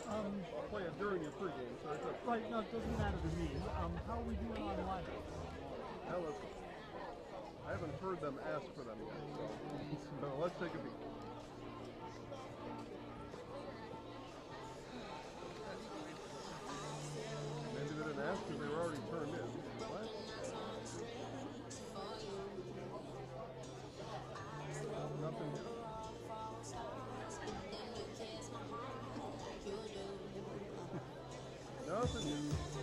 I'll play it during your pregame, so it's a Right, no, it doesn't matter to me. How are we doing on lineups? hell. I haven't heard them ask for them yet, so let's take a peek. Maybe they didn't ask because they were already turned in. What? Nothing here. Nothing here.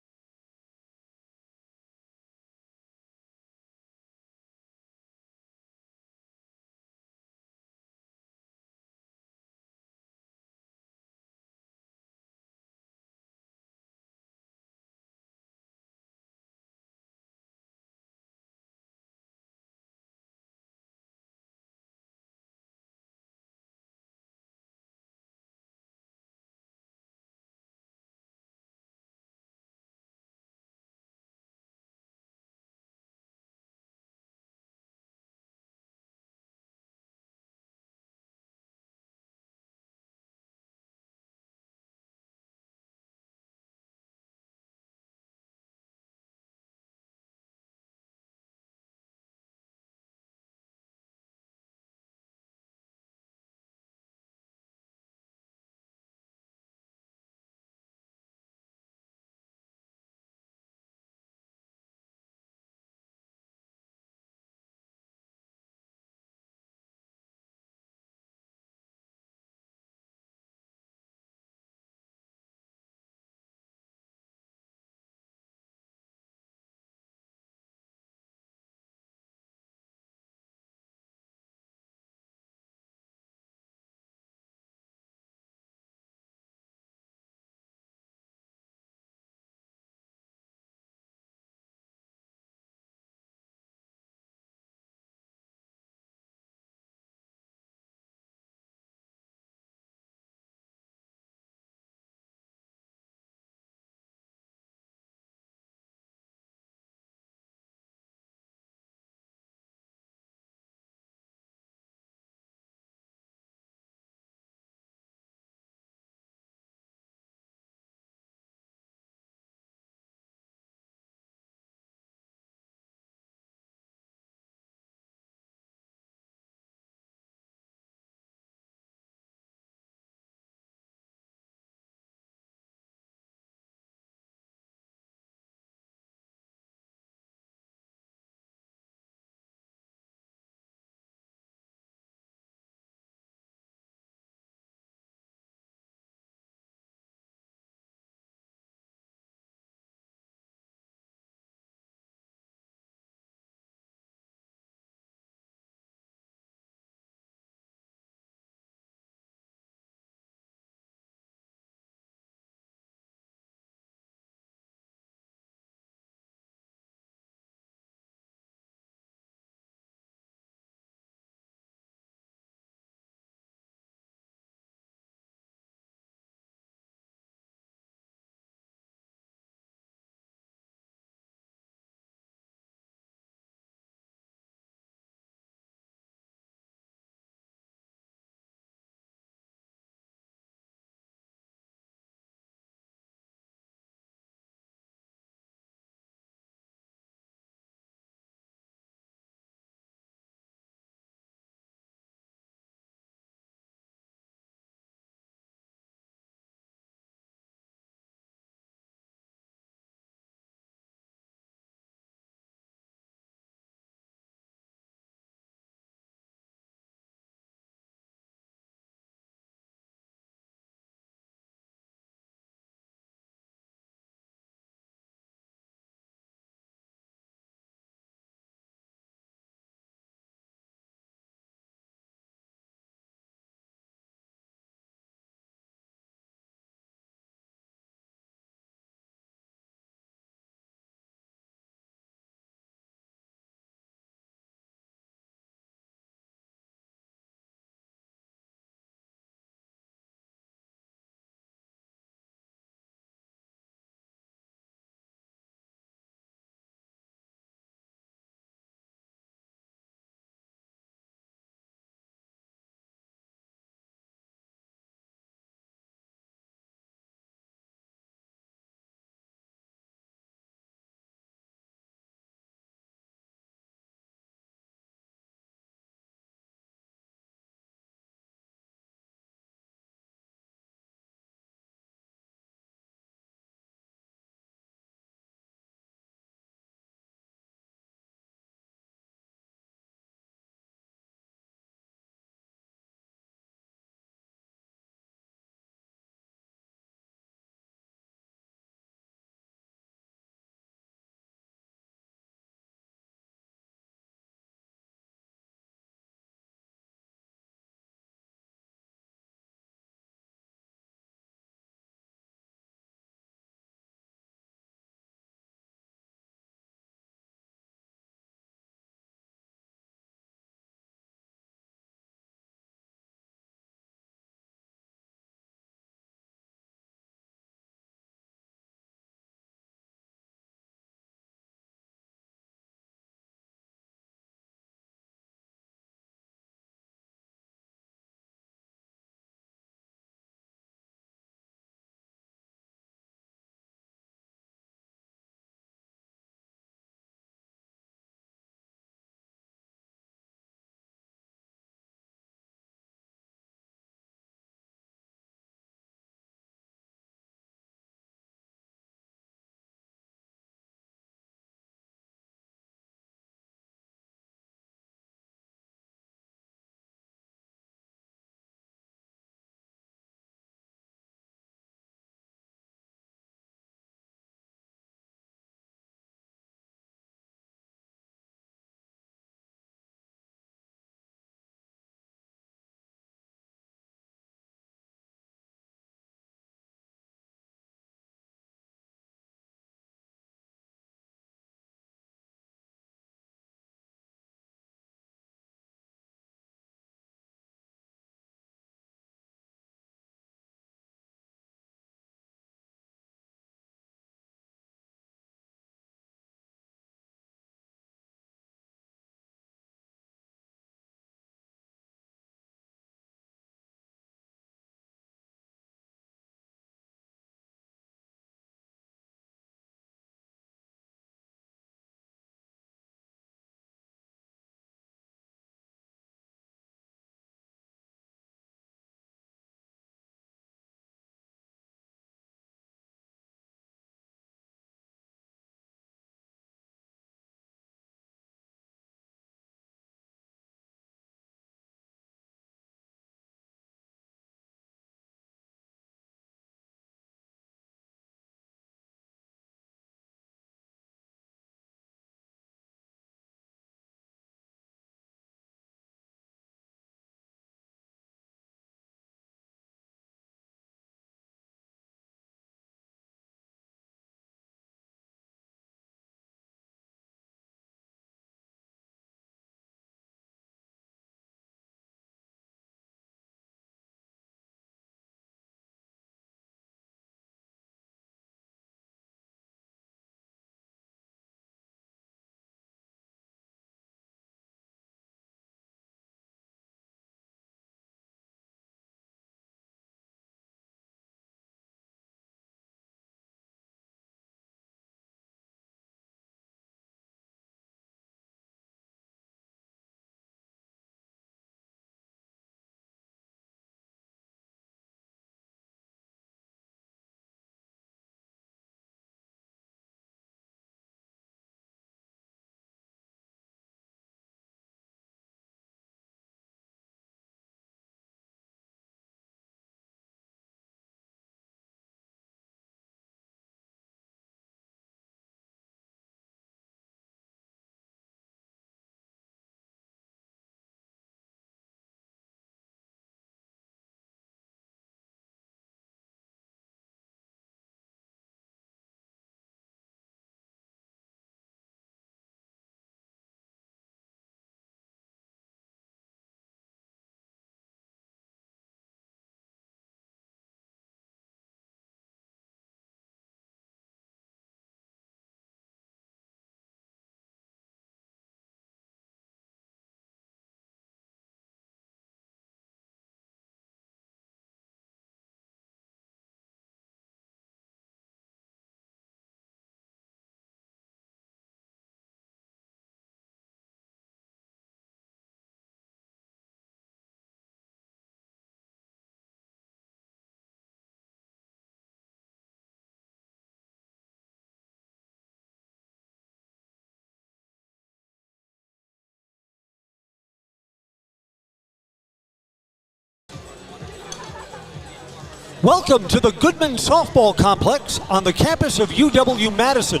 Welcome to the Goodman Softball Complex on the campus of UW-Madison.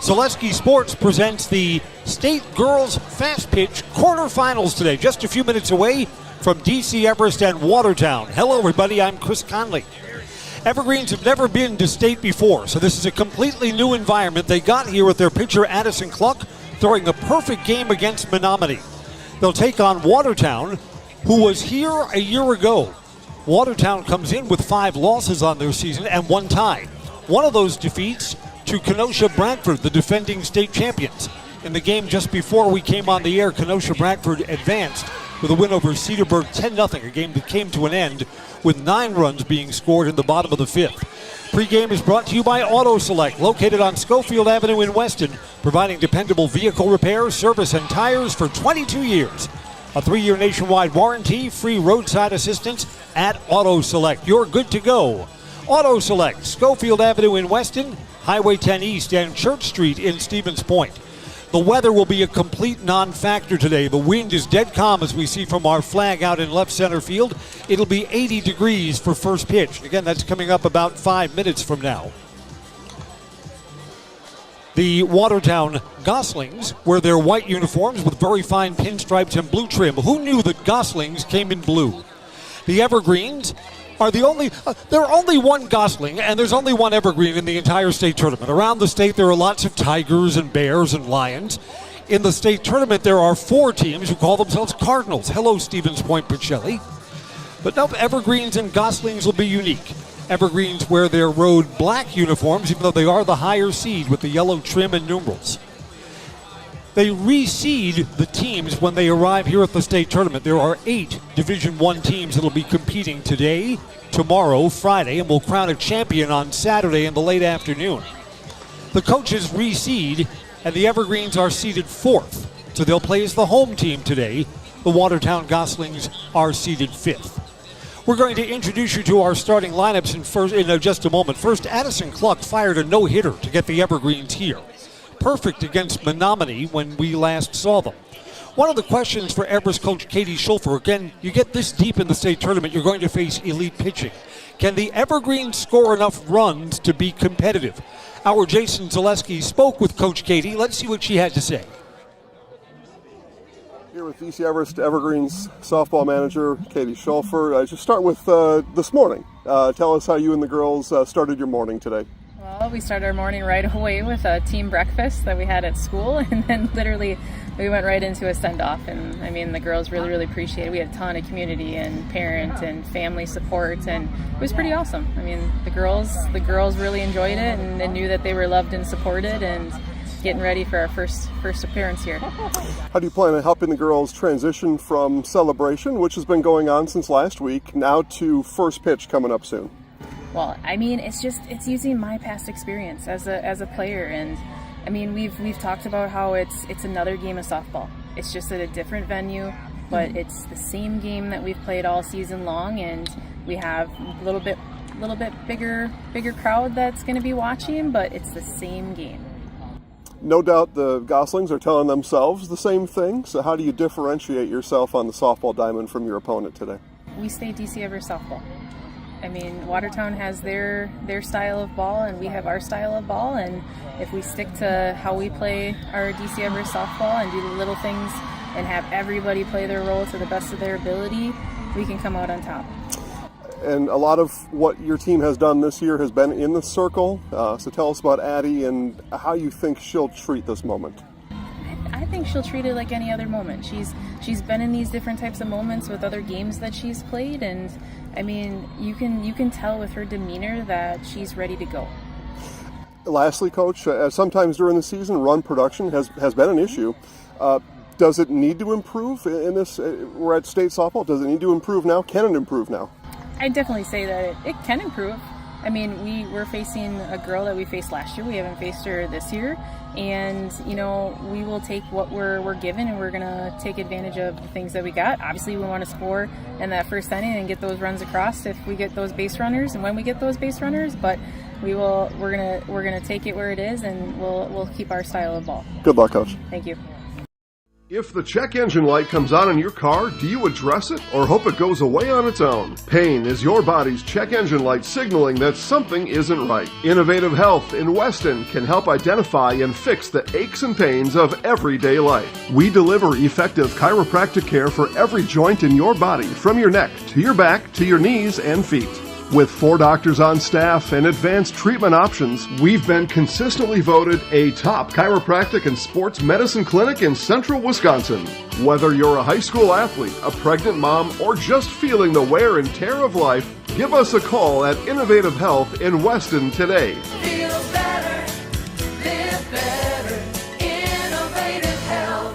Zaleski Sports presents the State Girls Fast Pitch quarterfinals today, just a few minutes away from DC Everest and Watertown. Hello everybody, I'm Chris Conley. Evergreens have never been to state before, so this is a completely new environment. They got here with their pitcher Addison Cluck throwing a perfect game against Menominee. They'll take on Watertown, who was here a year ago. Watertown comes in with 5 losses on their season and 1 tie. One of those defeats to Kenosha Brantford, the defending state champions. In the game just before we came on the air, Kenosha Brantford advanced with a win over Cedarburg 10-0, a game that came to an end with 9 runs being scored in the bottom of the 5th. Pre-game is brought to you by Auto Select, located on Schofield Avenue in Weston, providing dependable vehicle repairs, service, and tires for 22 years. A 3-year nationwide warranty, free roadside assistance at Auto Select. You're good to go. Auto Select, Schofield Avenue in Weston, Highway 10 East, and Church Street in Stevens Point. The weather will be a complete non-factor today. The wind is dead calm as we see from our flag out in left center field. It'll be 80 degrees for first pitch. Again, that's coming up about 5 minutes from now. The Watertown Goslings wear their white uniforms with very fine pinstripes and blue trim. Who knew that Goslings came in blue? The Evergreens are there are only one Gosling, and there's only one Evergreen in the entire state tournament. Around the state, there are lots of tigers and bears and lions. In the state tournament, there are 4 teams who call themselves Cardinals. Hello, Stevens Point, Pacelli. But no, Evergreens and Goslings will be unique. Evergreens wear their road black uniforms, even though they are the higher seed with the yellow trim and numerals. They reseed the teams when they arrive here at the state tournament. There are 8 Division I teams that will be competing today, tomorrow, Friday, and will crown a champion on Saturday in the late afternoon. The coaches reseed, and the Evergreens are seeded 4th, so they'll play as the home team today. The Watertown Goslings are seeded 5th. We're going to introduce you to our starting lineups in just a moment. First, Addison Cluck fired a no-hitter to get the Evergreens here. Perfect against Menominee when we last saw them. One of the questions for Everest coach Katie Schulfer, again, you get this deep in the state tournament, you're going to face elite pitching. Can the Evergreens score enough runs to be competitive? Our Jason Zaleski spoke with Coach Katie. Let's see what she had to say. Here with DC Everest Evergreens softball manager Katie Schulfer. Just start with this morning. Tell us how you and the girls started your morning today. Well, we started our morning right away with a team breakfast that we had at school, and then literally we went right into a send-off. And I mean, the girls really appreciated it. We had a ton of community and parent and family support, and it was pretty awesome. I mean, the girls really enjoyed it, and they knew that they were loved and supported, and getting ready for our first appearance here. How do you plan on helping the girls transition from celebration, which has been going on since last week, now to first pitch coming up soon? Well, I mean, it's using my past experience as a player, and I mean, we've talked about how it's another game of softball. It's just at a different venue, but it's the same game that we've played all season long, and we have a little bit bigger crowd that's going to be watching, but it's the same game. No doubt the Goslings are telling themselves the same thing, so how do you differentiate yourself on the softball diamond from your opponent today? We stay DC Everest softball. I mean, Watertown has their style of ball, and we have our style of ball, and if we stick to how we play our DC Everest softball and do the little things and have everybody play their role to the best of their ability, we can come out on top. And a lot of what your team has done this year has been in the circle, so tell us about Addie and how you think she'll treat this moment. I think she'll treat it like any other moment. She's been in these different types of moments with other games that she's played, and I mean, you can tell with her demeanor that she's ready to go. Lastly, Coach, sometimes during the season, run production has been an issue. Does it need to improve in this? We're at state softball. Does it need to improve now? Can it improve now? I'd definitely say that it can improve. I mean, we're facing a girl that we faced last year. We haven't faced her this year. And, you know, we will take what we're given, and we're going to take advantage of the things that we got. Obviously, we want to score in that first inning and get those runs across if we get those base runners and when we get those base runners. But we're gonna take it where it is, and we'll keep our style of ball. Good luck, Coach. Thank you. If the check engine light comes on in your car, do you address it or hope it goes away on its own? Pain is your body's check engine light signaling that something isn't right. Innovative Health in Weston can help identify and fix the aches and pains of everyday life. We deliver effective chiropractic care for every joint in your body, from your neck to your back to your knees and feet. With 4 doctors on staff and advanced treatment options, we've been consistently voted a top chiropractic and sports medicine clinic in central Wisconsin. Whether you're a high school athlete, a pregnant mom, or just feeling the wear and tear of life, give us a call at Innovative Health in Weston today. Feel better, live better, Innovative Health.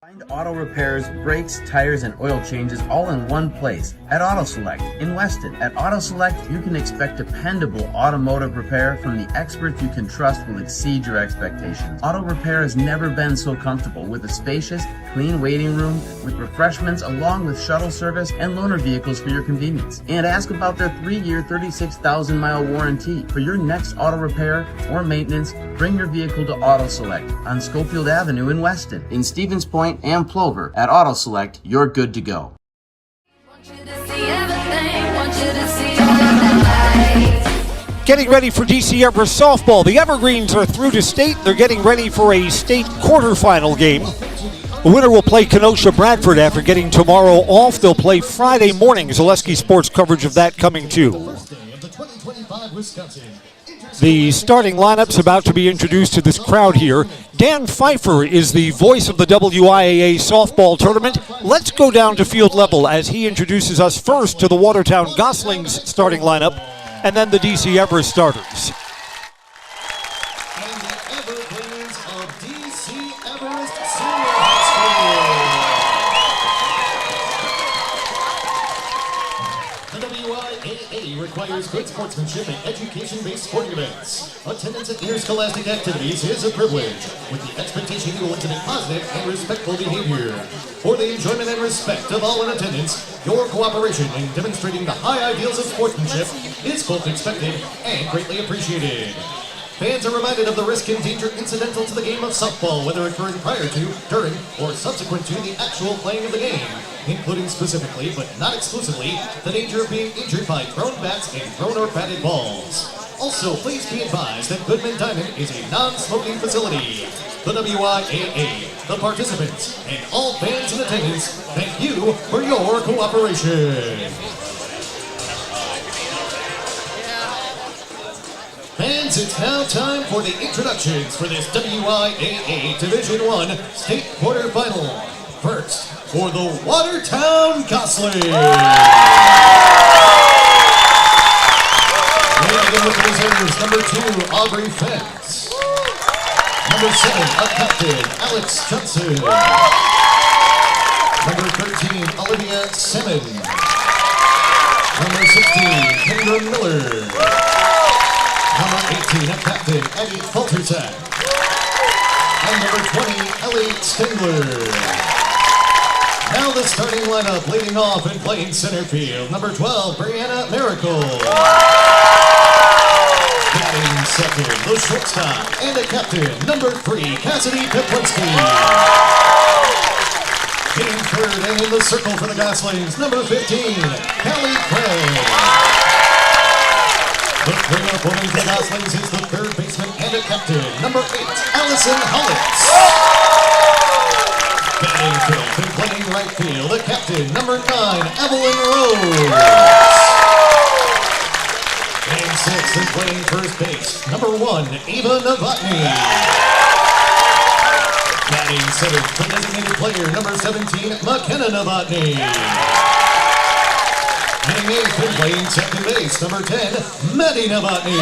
Find auto repairs, brakes, tires, and oil changes all in one place at Auto Select in Weston. At Auto Select, you can expect dependable automotive repair from the experts you can trust will exceed your expectations. Auto repair has never been so comfortable, with a spacious, clean waiting room with refreshments along with shuttle service and loaner vehicles for your convenience. And ask about their 3-year, 36,000-mile warranty. For your next auto repair or maintenance, bring your vehicle to Auto Select on Schofield Avenue in Weston. In Stevens Point and Plover, at Auto Select, you're good to go. Getting ready for DC Everest softball. The Evergreens are through to state. They're getting ready for a state quarterfinal game. The winner will play Kenosha Bradford after getting tomorrow off. They'll play Friday morning. Zaleski Sports coverage of that coming too. The starting lineup's about to be introduced to this crowd here. Dan Pfeiffer is the voice of the WIAA softball tournament. Let's go down to field level as he introduces us first to the Watertown Goslings starting lineup and then the DC Everest starters. And the Evergreens of DC Everest Senior High School. The WIAA requires good sportsmanship and education-based sporting events. Attendance at interscholastic activities is a privilege, with the expectation you will exhibit positive and respectful behavior. For the enjoyment and respect of all in attendance, your cooperation in demonstrating the high ideals of sportsmanship is both expected and greatly appreciated. Fans are reminded of the risk and danger incidental to the game of softball, whether occurring prior to, during, or subsequent to the actual playing of the game, including specifically, but not exclusively, the danger of being injured by thrown bats and thrown or batted balls. Also, please be advised that Goodman Diamond is a non-smoking facility. The WIAA, the participants, and all fans in attendance, thank you for your cooperation. Fans, it's now time for the introductions for this WIAA Division I State Quarterfinal. First, for the Watertown Goslings. We begin with the reserves. Number 2, Aubrey Fentz. Number 7, our captain, Alex Johnson. Number 13, Olivia Salmon. Number 16, Kendra Miller. Number 18, our captain, Eddie Faltersack. And number 20, Ellie Stengler. Now the starting lineup, leading off and playing center field. Number 12, Brianna Miracle. Batting second, the shortstop and a captain, number 3, Cassidy Peplinski. Hitting third and in the circle for the Goslings, number 15, Callie Craig. The bring-up woman for the Goslings is the third baseman and a captain, number 8, Allison Hollitz. Batting fifth and playing right field, the captain, number 9, Evelyn Rose. And sixth and playing first base, number 1, Eva Novotny. Batting seventh, the designated player, number 17, McKenna Novotny. Batting eighth and playing second base, number 10, Maddie Novotny.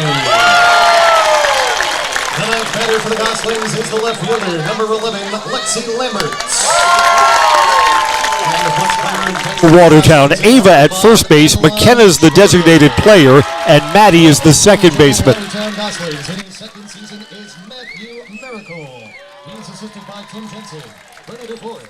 The ninth batter for the Goslings is the left fielder, number 11, Lexi Lamberts. For Watertown, Ava at first base, McKenna's the designated player, and Maddie is the second baseman. Watertown Goslings in his second season is Matthew Miracle. He is assisted by Tim Jensen.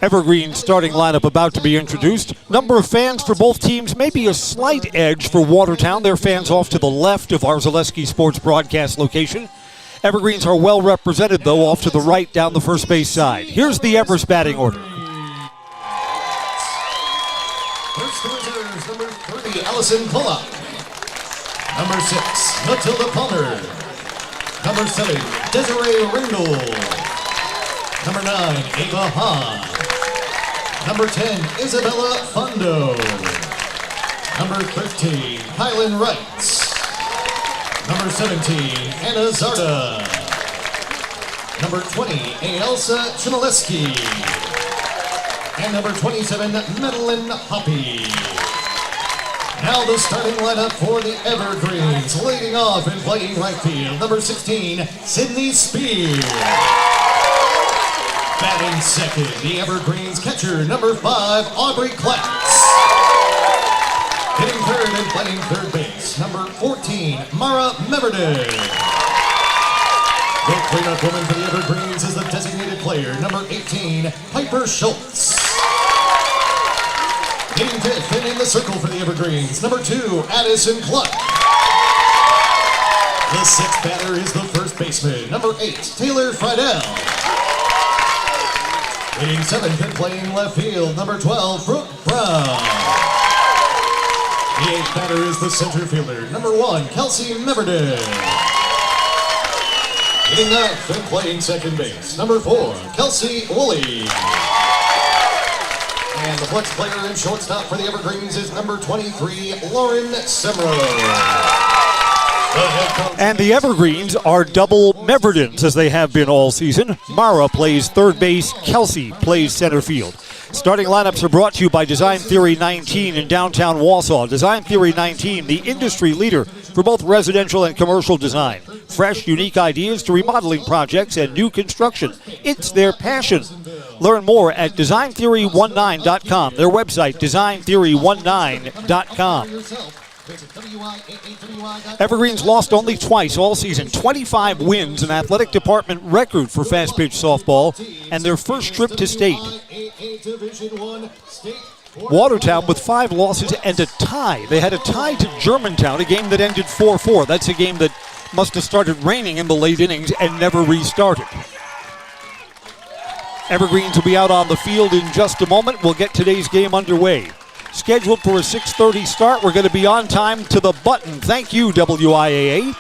Evergreen starting lineup about to be introduced. Number of fans for both teams, maybe a slight edge for Watertown. Their fans off to the left of our Zaleski Sports broadcast location. Evergreens are well represented, though, off to the right down the first base side. Here's the Everest batting order. First to reserves, number 30, Allison Pollock. Number 6, Matilda Palmer. Number 7, Desiree Ringel. Number 9, Ava Hahn. Number 10, Isabella Fondo. Number 13, Kylan Wright. Number 17, Anna Zarda. Number 20, Aelsa Chmielewski. And number 27, Madeline Hoppy. Now the starting lineup for the Evergreens. Leading off and playing right field, number 16, Sydney Spear. Batting second, the Evergreens catcher, number 5, Aubrey Klatz. Hitting third and playing third base, number 14, Mara Meverde. The cleanup woman for the Evergreens is the designated player, number 18, Piper Schultz. Hitting fifth and in the circle for the Evergreens, number 2, Addison Cluck. The sixth batter is the first baseman, number 8, Taylor Friedel. Hitting seventh and playing left field, number 12, Brooke Brown. The eighth batter is the center fielder, number 1, Kelsey Meverde. Hitting ninth and playing second base, number 4, Kelsey Woolley. And the flex player and shortstop for the Evergreens is number 23, Lauren Semro. And the Evergreens are double Meverdens, as they have been all season. Mara plays third base, Kelsey plays center field. Starting lineups are brought to you by Design Theory 19 in downtown Wausau. Design Theory 19, the industry leader for both residential and commercial design. Fresh, unique ideas to remodeling projects and new construction. It's their passion. Learn more at designtheory19.com. Their website, designtheory19.com. Evergreens lost only twice all season. 25 wins, an athletic department record for fast pitch softball, and their first trip to state. Watertown with 5 losses and a tie. They had a tie to Germantown, a game that ended 4-4. That's a game that must have started raining in the late innings and never restarted. Evergreens will be out on the field in just a moment. We'll get today's game underway. Scheduled for a 6:30 start. We're going to be on time to the button. Thank you, WIAA.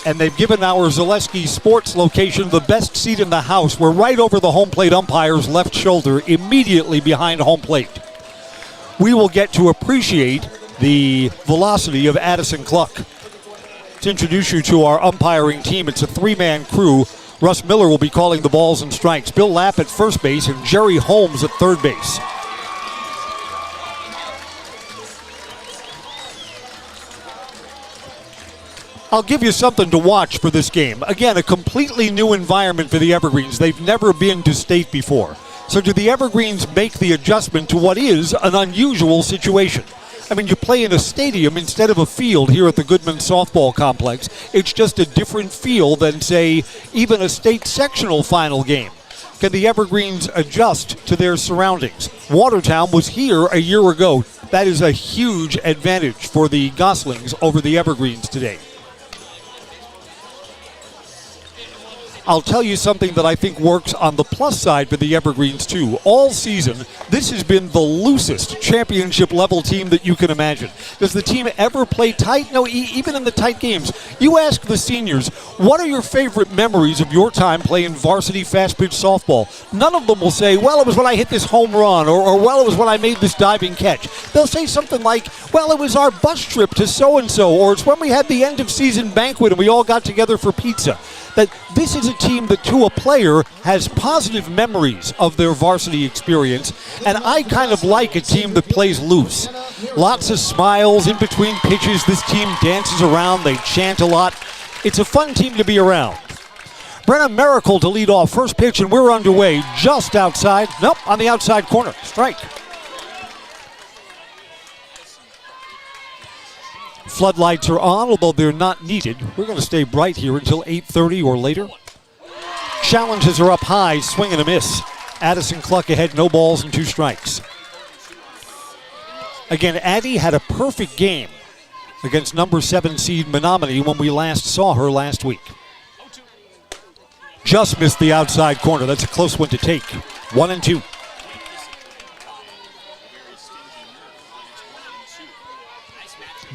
And they've given our Zaleski Sports location the best seat in the house. We're right over the home plate umpire's left shoulder, immediately behind home plate. We will get to appreciate the velocity of Addison Cluck. To introduce you to our umpiring team, it's a 3-man crew. Russ Miller will be calling the balls and strikes. Bill Lapp at first base and Jerry Holmes at third base. I'll give you something to watch for this game. Again, a completely new environment for the Evergreens. They've never been to state before. So do the Evergreens make the adjustment to what is an unusual situation? I mean, you play in a stadium instead of a field here at the Goodman Softball Complex. It's just a different feel than, say, even a state sectional final game. Can the Evergreens adjust to their surroundings? Watertown was here a year ago. That is a huge advantage for the Goslings over the Evergreens today. I'll tell you something that I think works on the plus side for the Evergreens, too. All season, this has been the loosest championship-level team that you can imagine. Does the team ever play tight? No, even in the tight games. You ask the seniors, what are your favorite memories of your time playing varsity fast-pitch softball? None of them will say, well, it was when I hit this home run, or well, it was when I made this diving catch. They'll say something like, well, it was our bus trip to so-and-so, or it's when we had the end-of-season banquet and we all got together for pizza. That this is a team that, to a player, has positive memories of their varsity experience, and I kind of like a team that plays loose. Lots of smiles in between pitches. This team dances around. They chant a lot. It's a fun team to be around. Brenna Miracle to lead off. First pitch, and we're underway just outside. Nope, on the outside corner. Strike. Floodlights are on, although they're not needed. We're going to stay bright here until 8:30 or later. Challenges are up high, swing and a miss. Addison Cluck ahead, no balls and 2 strikes. Again, Addie had a perfect game against number 7 seed Menominee when we last saw her last week. Just missed the outside corner. That's a close one to take. 1-2.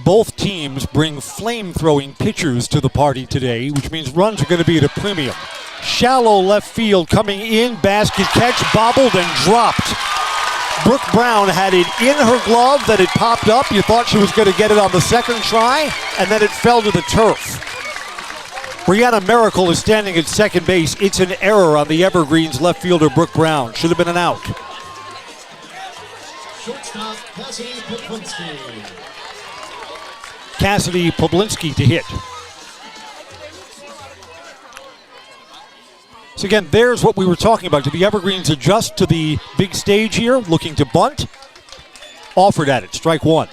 Both teams bring flame-throwing pitchers to the party today, which means runs are going to be at a premium. Shallow left field coming in, basket catch, bobbled and dropped. Brooke Brown had it in her glove, that it popped up. You thought she was going to get it on the second try, and then it fell to the turf. Brianna Miracle is standing at second base. It's an error on the Evergreens left fielder, Brooke Brown. Should have been an out. Shortstop, Cassidy Poplinski. Cassidy Poblinski to hit. So again, there's what we were talking about. Do the Evergreens adjust to the big stage here, looking to bunt? Offered at it, strike one.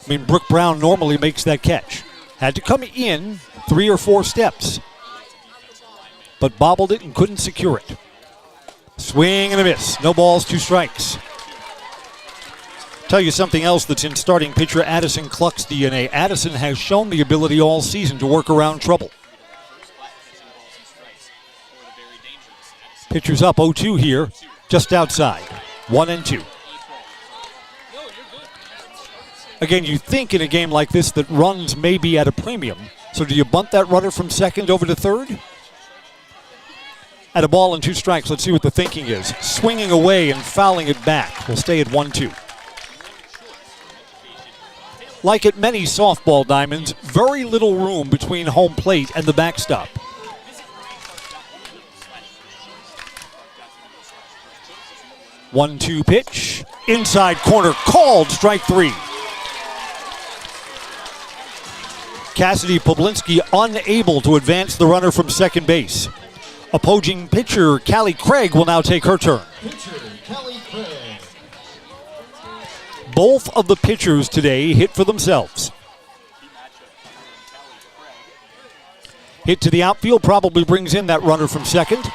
I mean, Brooke Brown normally makes that catch. Had to come in 3 or 4 steps, but bobbled it and couldn't secure it. Swing and a miss. No balls, 2 strikes. Tell you something else that's in starting pitcher Addison Cluck's DNA. Addison has shown the ability all season to work around trouble. Pitcher's up 0-2 here, just outside. 1-2. Again, you think in a game like this that runs may be at a premium. So do you bunt that runner from second over to third? At a ball and 2 strikes, let's see what the thinking is. Swinging away and fouling it back. We'll stay at 1-2. Like at many softball diamonds, very little room between home plate and the backstop. One-two pitch. Inside corner, called, strike 3. Cassidy Poblinski unable to advance the runner from second base. Opposing pitcher Callie Craig will now take her turn. Pitcher, Callie Craig. Both of the pitchers today hit for themselves. Hit to the outfield probably brings in that runner from second.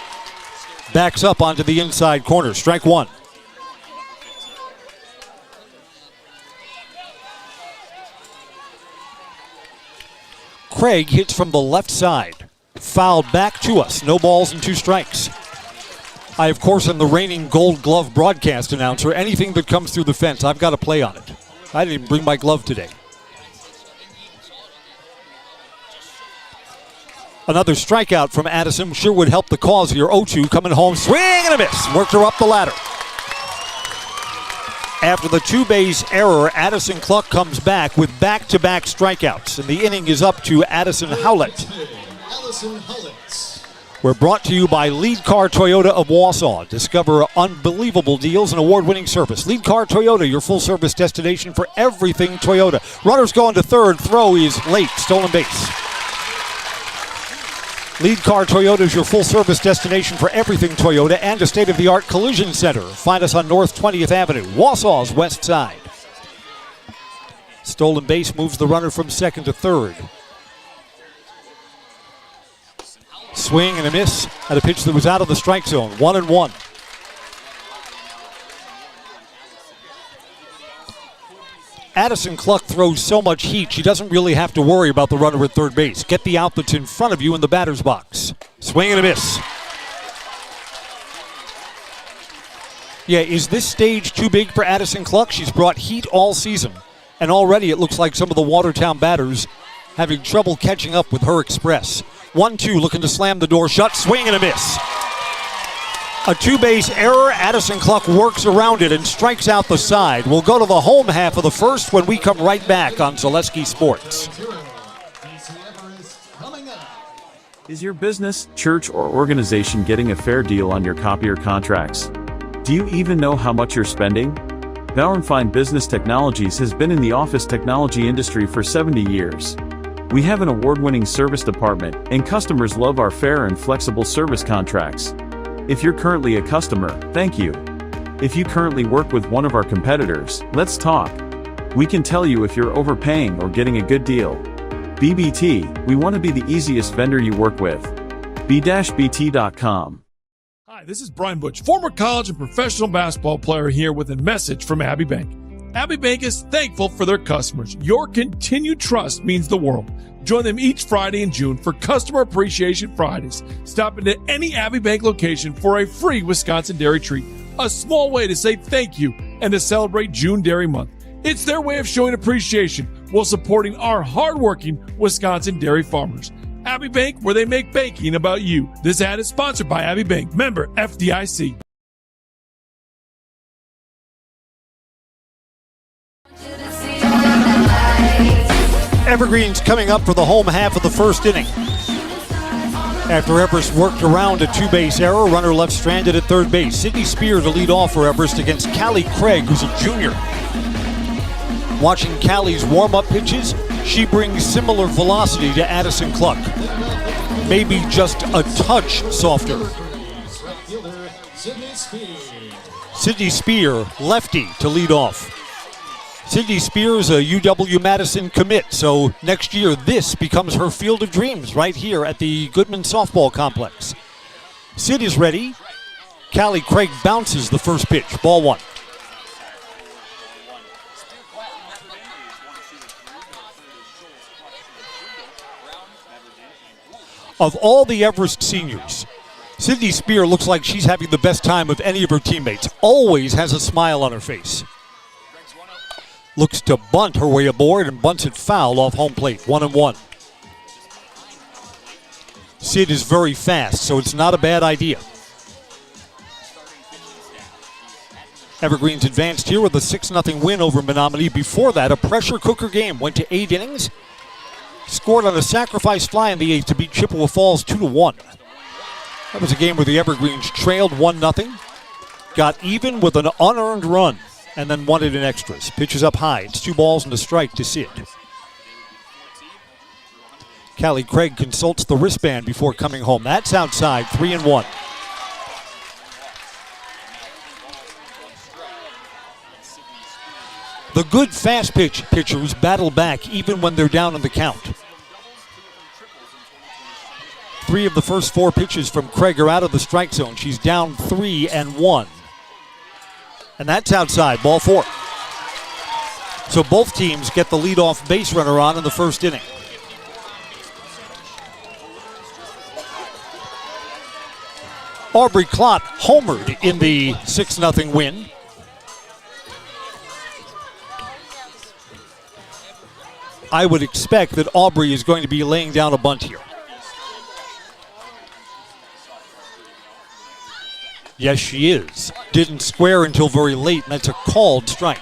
Backs up onto the inside corner. Strike 1. Craig hits from the left side. Fouled back to us. No balls and 2 strikes. I, of course, am the reigning Gold Glove broadcast announcer. Anything that comes through the fence, I've got to play on it. I didn't even bring my glove today. Another strikeout from Addison sure would help the cause here. 0-2 coming home. Swing and a miss. Worked her up the ladder. After the 2-base error, Addison Cluck comes back with back-to-back strikeouts. And the inning is up to Addison Howlett. Allison Howlett. We're brought to you by Lead Car Toyota of Wausau. Discover unbelievable deals and award-winning service. Lead Car Toyota, your full-service destination for everything Toyota. Runners going to third. Throw is late. Stolen base. Lead Car Toyota is your full-service destination for everything Toyota and a state-of-the-art collision center. Find us on North 20th Avenue, Wausau's west side. Stolen base moves the runner from second to third. Swing and a miss at a pitch that was out of the strike zone. 1-1. Addison Cluck throws so much heat, she doesn't really have to worry about the runner at third base. Get the out that's in front of you in the batter's box. Swing and a miss. Yeah, is this stage too big for Addison Cluck? She's brought heat all season, and already it looks like some of the Watertown batters having trouble catching up with her express. 1-2 looking to slam the door shut. Swing and a miss. A 2-base error. Addison Cluck works around it and strikes out the side. We'll go to the home half of the first when we come right back on Zaleski Sports. Is your business, church, or organization getting a fair deal on your copier contracts? Do you even know how much you're spending? Bauer & Fine Business Technologies has been in the office technology industry for 70 years. We have an award-winning service department, and customers love our fair and flexible service contracts. If you're currently a customer, thank you. If you currently work with one of our competitors, let's talk. We can tell you if you're overpaying or getting a good deal. BBT, we want to be the easiest vendor you work with. b-bt.com. Hi, this is Brian Butch, former college and professional basketball player here with a message from Abbey Bank. Abbey Bank is thankful for their customers. Your continued trust means the world. Join them each Friday in June for Customer Appreciation Fridays. Stop into any Abbey Bank location for a free Wisconsin dairy treat. A small way to say thank you and to celebrate June Dairy Month. It's their way of showing appreciation while supporting our hardworking Wisconsin dairy farmers. Abbey Bank, where they make banking about you. This ad is sponsored by Abbey Bank, member FDIC. Evergreen's coming up for the home half of the first inning. After Everest worked around a two-base error, runner left stranded at third base. Sydney Spear to lead off for Everest against Callie Craig, who's a junior. Watching Callie's warm-up pitches, she brings similar velocity to Addison Cluck. Maybe just a touch softer. Sydney Spear, lefty, to lead off. Sydney Spears, a UW-Madison commit, so next year this becomes her field of dreams right here at the Goodman Softball Complex. Sid is ready. Callie Craig bounces the first pitch, ball one. Of all the Everest seniors, Sydney Spear looks like she's having the best time of any of her teammates. Always has a smile on her face. Looks to bunt her way aboard and bunts it foul off home plate, 1-1. Sid is very fast, so it's not a bad idea. Evergreen's advanced here with a 6-0 win over Menominee. Before that, a pressure cooker game. Went to 8 innings. Scored on a sacrifice fly in the 8th to beat Chippewa Falls 2-1. That was a game where the Evergreens trailed 1-0. Got even with an unearned run, and then won it in extras. Pitches up high. It's 2 balls and a strike to Sid. Callie Craig consults the wristband before coming home. That's outside, 3-1. The good fast pitch pitchers battle back even when they're down in the count. 3 of the first 4 pitches from Craig are out of the strike zone. She's down 3-1. And that's outside, ball 4. So both teams get the leadoff base runner on in the first inning. Aubrey Klott homered in the 6-0 win. I would expect that Aubrey is going to be laying down a bunt here. Yes, she is. Didn't square until very late, and that's a called strike.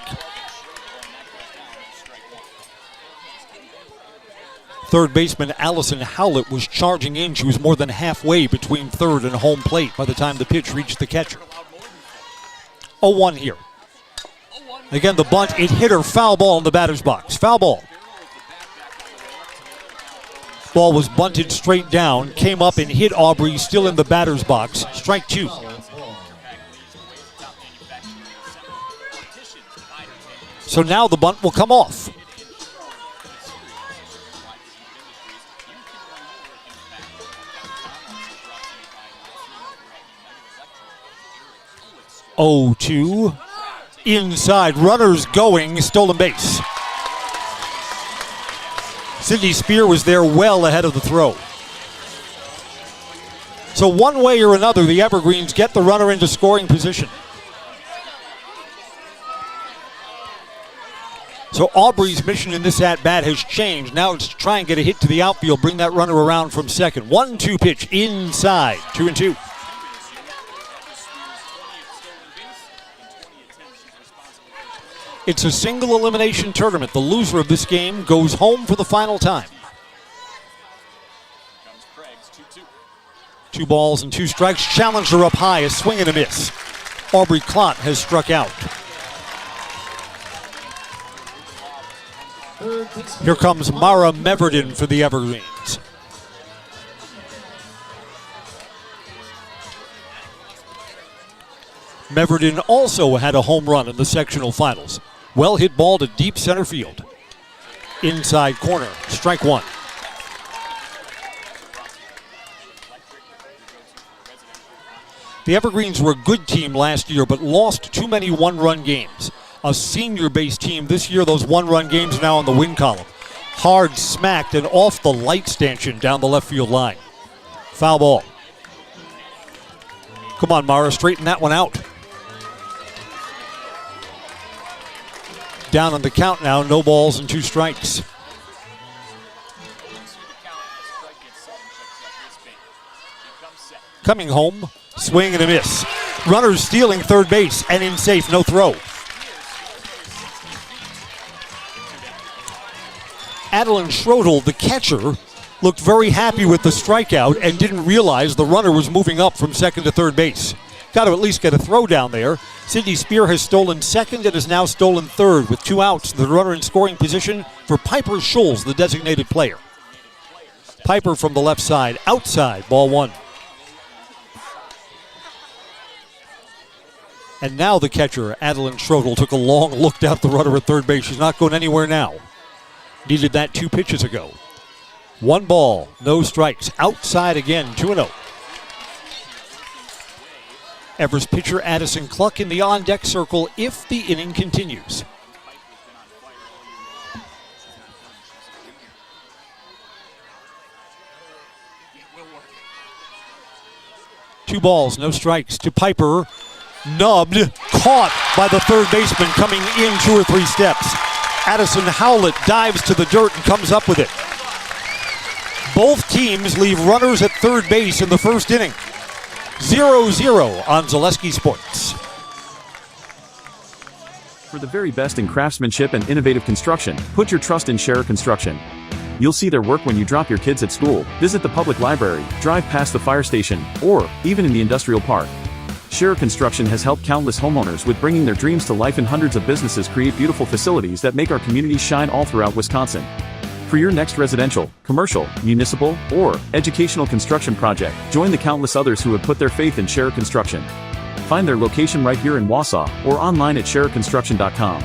Third baseman Allison Howlett was charging in. She was more than halfway between third and home plate by the time the pitch reached the catcher. 0-1 here. Again, the bunt, it hit her. Foul ball in the batter's box. Foul ball. Ball was bunted straight down, came up and hit Aubrey, still in the batter's box. Strike 2. So now the bunt will come off. Oh, 2. Inside, runners going, stolen base. Sydney Spear was there well ahead of the throw. So one way or another, the Evergreens get the runner into scoring position. So Aubrey's mission in this at-bat has changed. Now it's to try and get a hit to the outfield, bring that runner around from second. 1-2 pitch inside, 2-2. It's a single elimination tournament. The loser of this game goes home for the final time. 2 balls and 2 strikes. Challenged her up high, a swing and a miss. Aubrey Klott has struck out. Here comes Mara Meverden for the Evergreens. Meverden also had a home run in the sectional finals. Well hit ball to deep center field. Inside corner, strike 1. The Evergreens were a good team last year, but lost too many one-run games. a senior-based team. This year, those one-run games are now on the win column. Hard smacked and off the light stanchion down the left field line. Foul ball. Come on, Mara, straighten that one out. Down on the count now, no balls and 2 strikes. Coming home, swing and a miss. Runners stealing third base and in safe, no throw. Adeline Schrodel, the catcher, looked very happy with the strikeout and didn't realize the runner was moving up from second to third base. Got to at least get a throw down there. Sydney Spear has stolen second and has now stolen third with 2 outs. The runner in scoring position for Piper Scholes, the designated player. Piper from the left side, outside, ball 1. And now the catcher, Adeline Schrodel, took a long look down at the runner at third base. She's not going anywhere now. Needed that 2 pitches ago. 1 ball, no strikes. Outside again, 2-0. Everest pitcher Addison Cluck in the on-deck circle if the inning continues. Two balls, no strikes to Piper. Nubbed, caught by the third baseman coming in 2 or 3 steps. Addison Howlett dives to the dirt and comes up with it. Both teams leave runners at third base in the first inning. 0-0 on Zaleski Sports. For the very best in craftsmanship and innovative construction, put your trust in Scherer Construction. You'll see their work when you drop your kids at school, visit the public library, drive past the fire station, or even in the industrial park. Scherer Construction has helped countless homeowners with bringing their dreams to life, and hundreds of businesses create beautiful facilities that make our communities shine all throughout Wisconsin. For your next residential, commercial, municipal, or educational construction project, join the countless others who have put their faith in Scherer Construction. Find their location right here in Wausau or online at schererconstruction.com.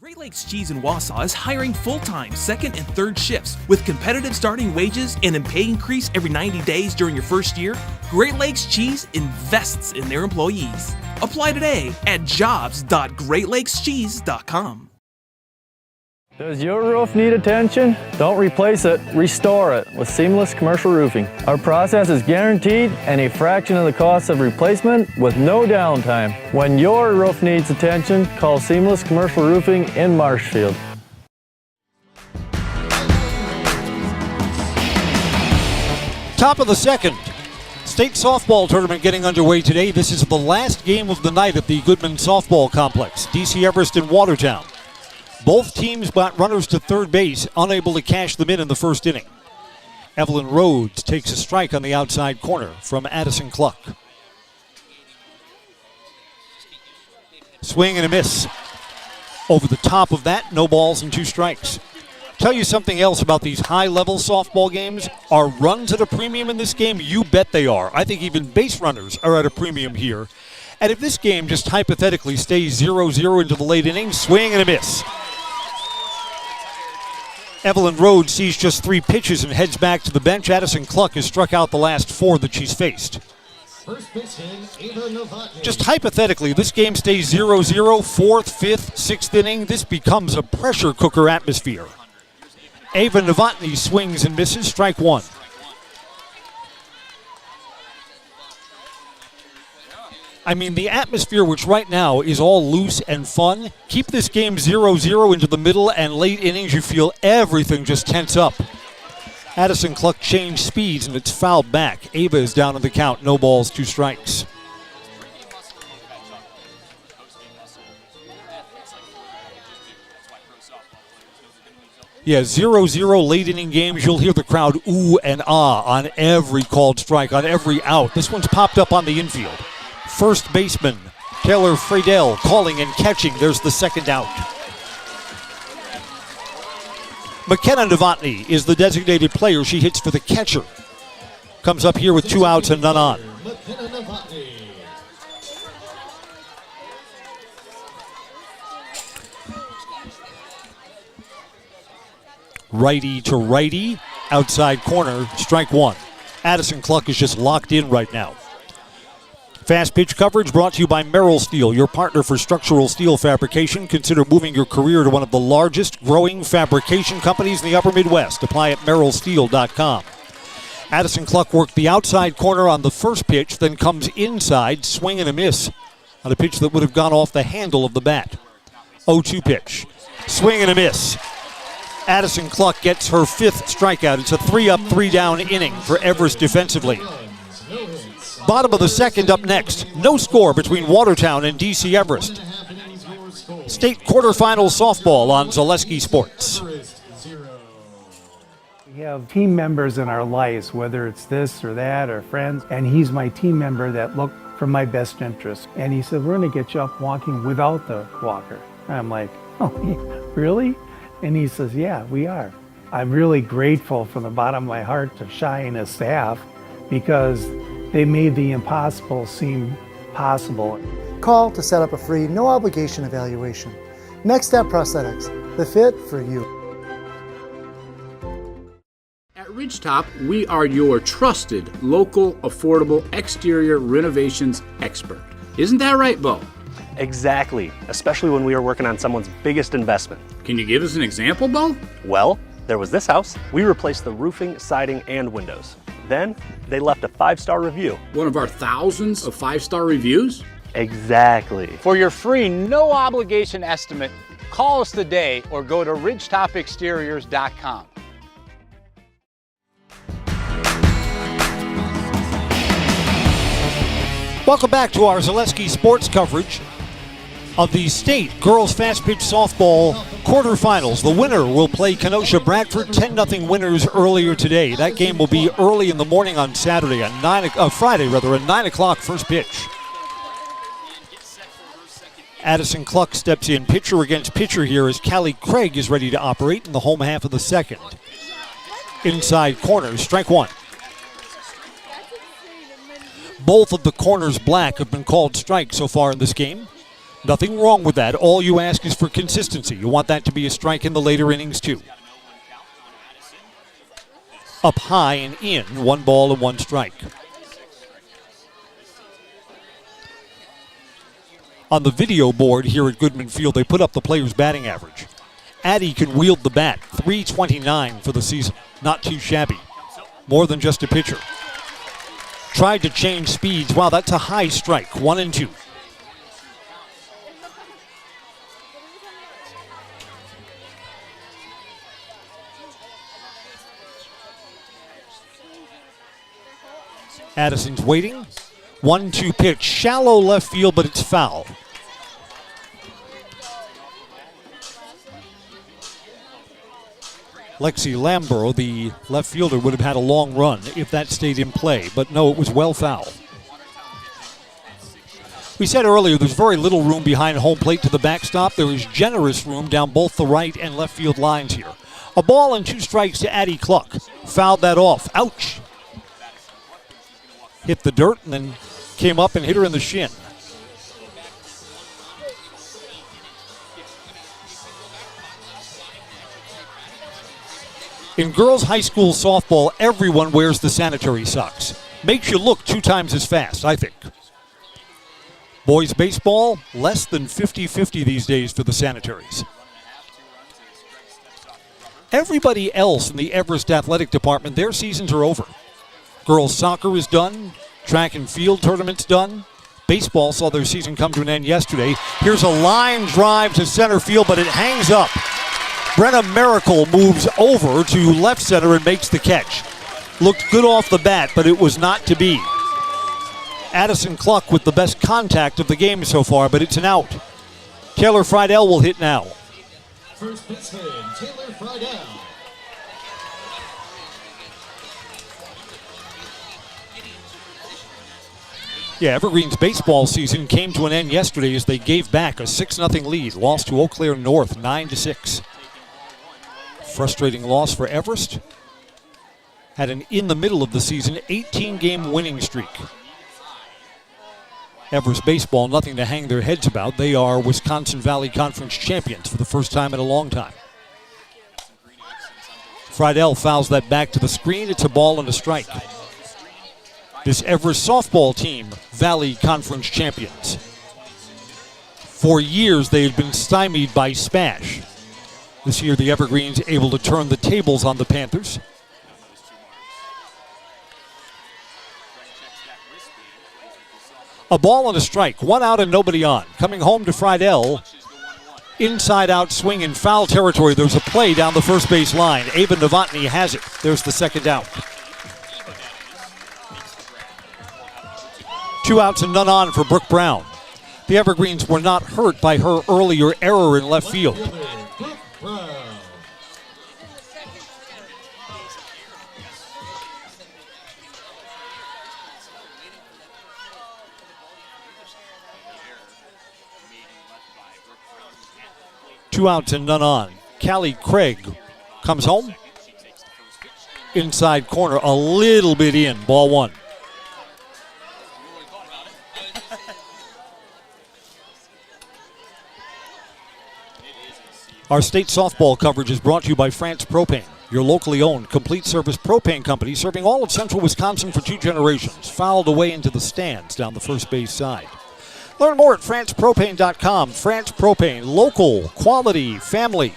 Great Lakes Cheese in Wausau is hiring full-time second and third shifts with competitive starting wages and a pay increase every 90 days during your first year. Great Lakes Cheese invests in their employees. Apply today at jobs.greatlakescheese.com. Does your roof need attention? Don't replace it, restore it with Seamless Commercial Roofing. Our process is guaranteed and a fraction of the cost of replacement with no downtime. When your roof needs attention, call Seamless Commercial Roofing in Marshfield. Top of the second. State softball tournament getting underway today. This is the last game of the night at the Goodman Softball Complex. DC Everest and Watertown. Both teams got runners to third base, unable to cash them in the first inning. Evelyn Rhodes takes a strike on the outside corner from Addison Cluck. Swing and a miss. Over the top of that, no balls and 2 strikes. Tell you something else about these high-level softball games. Are runs at a premium in this game? You bet they are. I think even base runners are at a premium here. And if this game just hypothetically stays 0-0 into the late innings, swing and a miss. Evelyn Rhodes sees just 3 pitches and heads back to the bench. Addison Cluck has struck out the last 4 that she's faced. Just hypothetically, this game stays 0-0, 4th, 5th, 6th inning. This becomes a pressure cooker atmosphere. Ava Novotny swings and misses, strike 1. I mean, the atmosphere, which right now is all loose and fun, keep this game 0-0 into the middle and late innings, you feel everything just tense up. Addison Cluck changed speeds and it's fouled back. Ava is down on the count, no balls, 2 strikes. Yeah, 0-0 late inning games, you'll hear the crowd ooh and ah on every called strike, on every out. This one's popped up on the infield. First baseman, Taylor Friedel, calling and catching. There's the second out. McKenna Novotny is the designated player. She hits for the catcher. Comes up here with 2 outs and none on. Righty to righty, outside corner, strike 1. Addison Cluck is just locked in right now. Fast pitch coverage brought to you by Merrill Steel, your partner for structural steel fabrication. Consider moving your career to one of the largest growing fabrication companies in the upper Midwest. Apply at merrillsteel.com. Addison Cluck worked the outside corner on the first pitch, then comes inside, swing and a miss on a pitch that would have gone off the handle of the bat. 0-2 pitch. Swing and a miss. Addison Cluck gets her 5th strikeout. It's a 3-up, 3-down inning for Everest defensively. Bottom of the second up next. No score between Watertown and DC Everest. State quarterfinal softball on Zaleski Sports. We have team members in our lives, whether it's this or that or friends, and he's my team member that look for my best interest. And he said, we're going to get you up walking without the walker. And I'm like, oh, really? And he says, yeah, we are. I'm really grateful from the bottom of my heart to Shai and his staff because they made the impossible seem possible. Call to set up a free, no obligation evaluation. Next Step Prosthetics, the fit for you. At Ridgetop, we are your trusted, local, affordable exterior renovations expert. Isn't that right, Bo? Exactly, especially when we are working on someone's biggest investment. Can you give us an example, Bo? Well, there was this house. We replaced the roofing, siding, and windows. Then, they left a 5-star review. One of our thousands of 5-star reviews? Exactly. For your free, no obligation estimate, call us today or go to ridgetopexteriors.com. Welcome back to our Zaleski Sports coverage of the state girls fast pitch softball quarterfinals. The winner will play Kenosha Bradford, 10-0 winners earlier today. That game will be early in the morning on Saturday, Friday, a 9 o'clock first pitch. Addison Cluck steps in pitcher against pitcher here as Callie Craig is ready to operate in the home half of the second. Inside corner, strike one. Both of the corners black have been called strikes so far in this game. Nothing wrong with that. All you ask is for consistency. You want that to be a strike in the later innings, too. Up high and in, 1 ball and 1 strike. On the video board here at Goodman Field, they put up the player's batting average. Addie can wield the bat, .329 for the season. Not too shabby. More than just a pitcher. Tried to change speeds. Wow, that's a high strike. 1 and 2. Addison's waiting. 1-2 pitch. Shallow left field, but it's foul. Lexi Lambro, the left fielder, would have had a long run if that stayed in play, but no, it was well foul. We said earlier there's very little room behind home plate to the backstop. There is generous room down both the right and left field lines here. A ball and 2 strikes to Addie Cluck. Fouled that off. Ouch. Hit the dirt and then came up and hit her in the shin. In girls high school softball, everyone wears the sanitary socks. Makes you look 2 times as fast, I think. Boys baseball, less than 50-50 these days for the sanitaries. Everybody else in the Everest Athletic Department, their seasons are over. Girls soccer is done. Track and field tournament's done. Baseball saw their season come to an end yesterday. Here's a line drive to center field, but it hangs up. Brenna Miracle moves over to left center and makes the catch. Looked good off the bat, but it was not to be. Addison Cluck with the best contact of the game so far, but it's an out. Taylor Friedel will hit now. First baseman, Taylor Friedel. Yeah, Evergreen's baseball season came to an end yesterday as they gave back a 6-0 lead. Lost to Eau Claire North, 9-6. Frustrating loss for Everest. Had an in the middle of the season 18-game winning streak. Everest baseball, nothing to hang their heads about. They are Wisconsin Valley Conference champions for the first time in a long time. Friedel fouls that back to the screen. It's a ball and a strike. This Everest softball team, Valley Conference champions. For years, they've been stymied by Smash. This year, the Evergreens able to turn the tables on the Panthers. A ball and a strike, 1 out and nobody on. Coming home to Friedel. Inside out swing in foul territory. There's a play down the first base line. Ava Novotny has it. There's the second out. 2 outs and none on for Brooke Brown. The Evergreens were not hurt by her earlier error in left field. Two outs and none on. Callie Craig comes home. Inside corner, a little bit in. Ball 1. Our state softball coverage is brought to you by France Propane, your locally owned, complete-service propane company serving all of central Wisconsin for 2 generations. Fouled away into the stands down the first base side. Learn more at francepropane.com. France Propane, local, quality, family.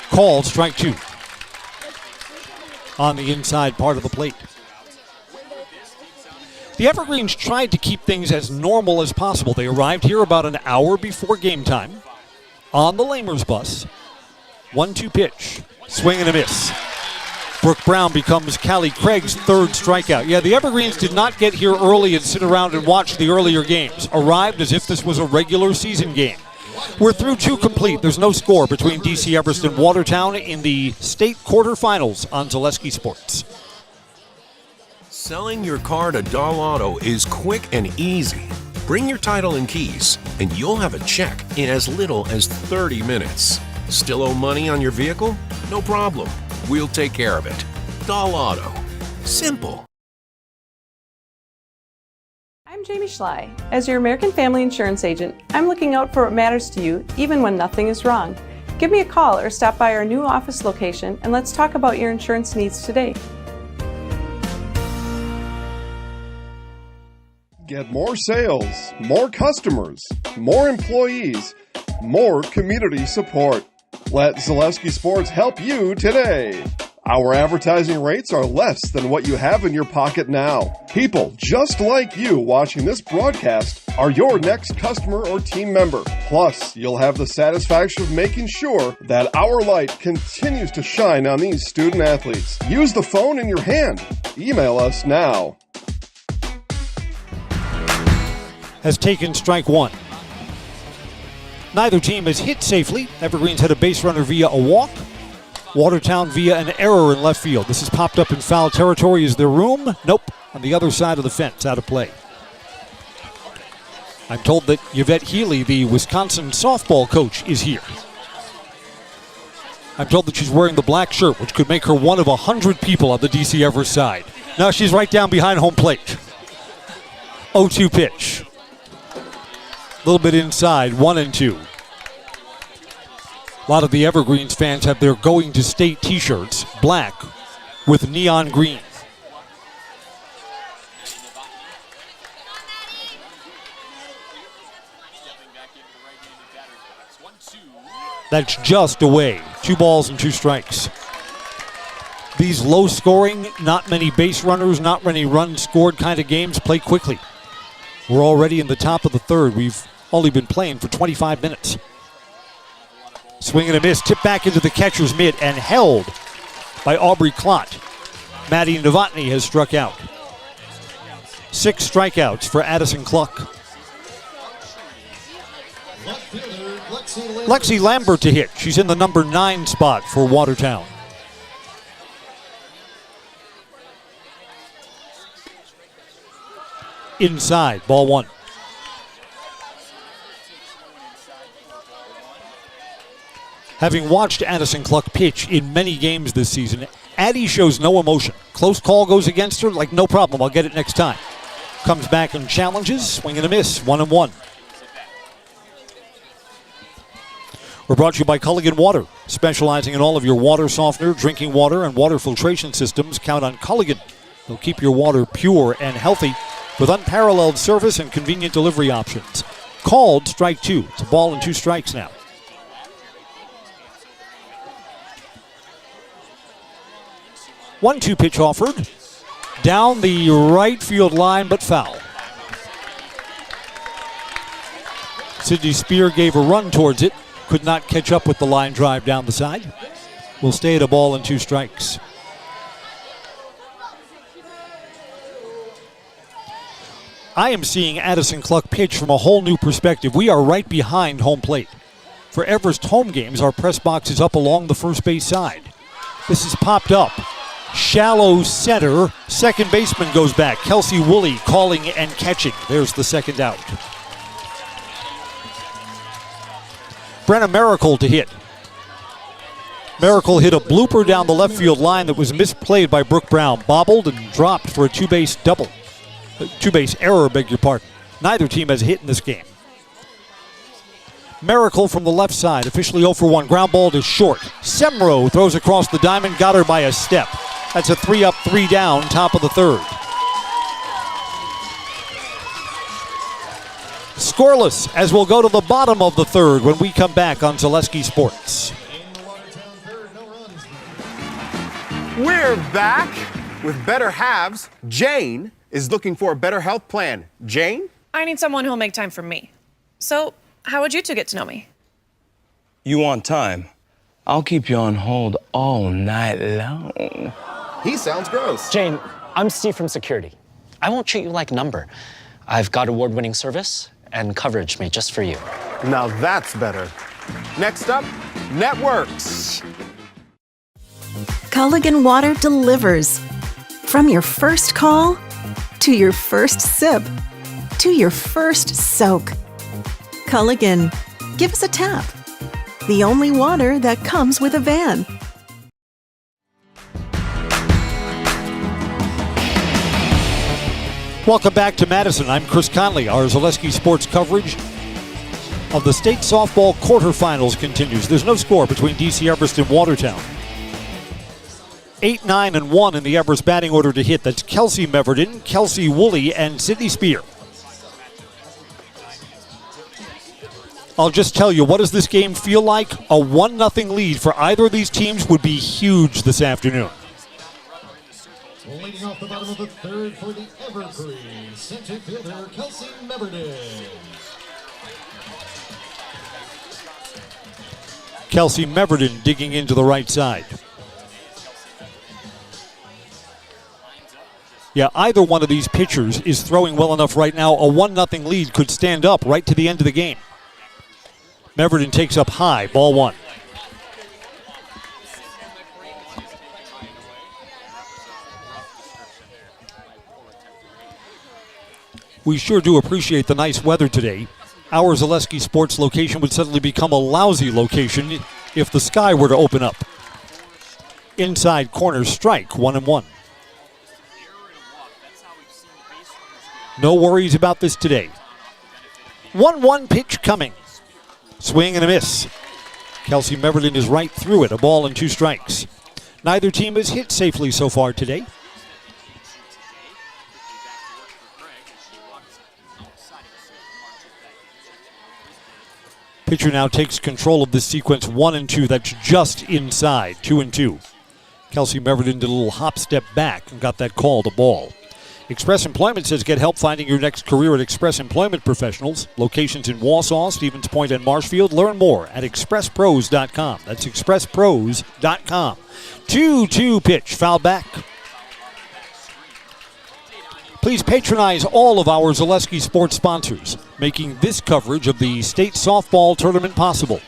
Called strike 2 on the inside part of the plate. The Evergreens tried to keep things as normal as possible. They arrived here about an hour before game time on the Lamers bus. 1-2 pitch, swing and a miss. Brooke Brown becomes Callie Craig's 3rd strikeout. Yeah, the Evergreens did not get here early and sit around and watch the earlier games. Arrived as if this was a regular season game. We're through 2 complete. There's no score between DC Everest and Watertown in the state quarterfinals on Zaleski Sports. Selling your car to Dahl Auto is quick and easy. Bring your title and keys, and you'll have a check in as little as 30 minutes. Still owe money on your vehicle? No problem. We'll take care of it. Dahl Auto. Simple. I'm Jamie Schley. As your American Family Insurance agent, I'm looking out for what matters to you, even when nothing is wrong. Give me a call or stop by our new office location, and let's talk about your insurance needs today. Get more sales, more customers, more employees, more community support. Let Zaleski Sports help you today. Our advertising rates are less than what you have in your pocket now. People just like you watching this broadcast are your next customer or team member. Plus, you'll have the satisfaction of making sure that our light continues to shine on these student athletes. Use the phone in your hand. Email us now. Has taken strike 1. Neither team has hit safely. Evergreens had a base runner via a walk. Watertown via an error in left field. This is popped up in foul territory. Is there room? Nope. On the other side of the fence, out of play. I'm told that Yvette Healy, the Wisconsin softball coach, is here. I'm told that she's wearing the black shirt, which could make her one of 100 people on the DC Everest side. Now she's right down behind home plate. 0-2 pitch. A little bit inside, 1-2. A lot of the Evergreens fans have their Going to State t-shirts, black with neon green. That's just away. 2 balls and 2 strikes. These low scoring, not many base runners, not many runs scored kind of games play quickly. We're already in the top of the 3rd. We've only been playing for 25 minutes. Swing and a miss, tipped back into the catcher's mitt and held by Aubrey Klott. Maddie Novotny has struck out. 6 strikeouts for Addison Cluck. Lexi Lambert to hit. She's in the number 9 spot for Watertown. Inside, ball 1. Having watched Addison Cluck pitch in many games this season, Addie shows no emotion. Close call goes against her, like no problem, I'll get it next time. comes back and challenges. Swing and a miss. 1-1. We're brought to you by Culligan Water, specializing in all of your water softener, drinking water, and water filtration systems. Count on Culligan. They'll keep your water pure and healthy with unparalleled service and convenient delivery options. Called strike 2. It's a ball and 2 strikes now. 1-2 pitch offered. Down the right field line, but foul. Sidney Spear gave a run towards it. Could not catch up with the line drive down the side. Will stay at a ball and 2 strikes. I am seeing Addison Cluck pitch from a whole new perspective. We are right behind home plate. For Everest home games, our press box is up along the first base side. This is popped up. Shallow center. Second baseman goes back. Kelsey Woolley calling and catching. There's the second out. Brenna Miracle to hit. Miracle hit a blooper down the left field line that was misplayed by Brooke Brown. Bobbled and dropped for a two-base error, beg your pardon. Neither team has a hit in this game. Miracle from the left side, officially 0 for 1. Ground ball to short. Semro throws across the diamond, got her by a step. That's a 3 up, 3 down, top of the third. Scoreless as we'll go to the bottom of the third when we come back on Zaleski Sports. We're back with Better Halves. Jane is looking for a better health plan. Jane? I need someone who'll make time for me. So, how would you two get to know me? You want time? I'll keep you on hold all night long. He sounds gross. Jane, I'm Steve from security. I won't treat you like a number. I've got award-winning service and coverage made just for you. Now that's better. Next up, networks. Culligan Water delivers. From your first call, to your first sip, to your first soak. Culligan, give us a tap. The only water that comes with a van. Welcome back to Madison. I'm Chris Conley. Our Zaleski Sports coverage of the state softball quarterfinals continues. There's no score between DC Everest and Watertown. 8, 9, and 1 in the Everest batting order to hit. That's Kelsey Meverden, Kelsey Woolley, and Sidney Spear. I'll just tell you, what does this game feel like? A 1-0 lead for either of these teams would be huge this afternoon. Leading off the bottom of the third for the Evergreen, center fielder Kelsey Meverden. Kelsey Meverden digging into the right side. Yeah, either one of these pitchers is throwing well enough right now. A 1-0 lead could stand up right to the end of the game. Meverden takes up high, ball 1. We sure do appreciate the nice weather today. Our Zaleski Sports location would suddenly become a lousy location if the sky were to open up. Inside corner strike, 1-1. No worries about this today. 1-1 pitch coming. Swing and a miss. Kelsey Meverden is right through it, a ball and 2 strikes. Neither team has hit safely so far today. Pitcher now takes control of this sequence, 1 and 2. That's just inside, 2 and 2. Kelsey Meverden did a little hop step back and got that call to ball. Express Employment says get help finding your next career at Express Employment Professionals. Locations in Wausau, Stevens Point, and Marshfield. Learn more at expresspros.com. That's expresspros.com. 2-2 pitch, foul back. Please patronize all of our Zaleski Sports sponsors, making this coverage of the state softball tournament possible.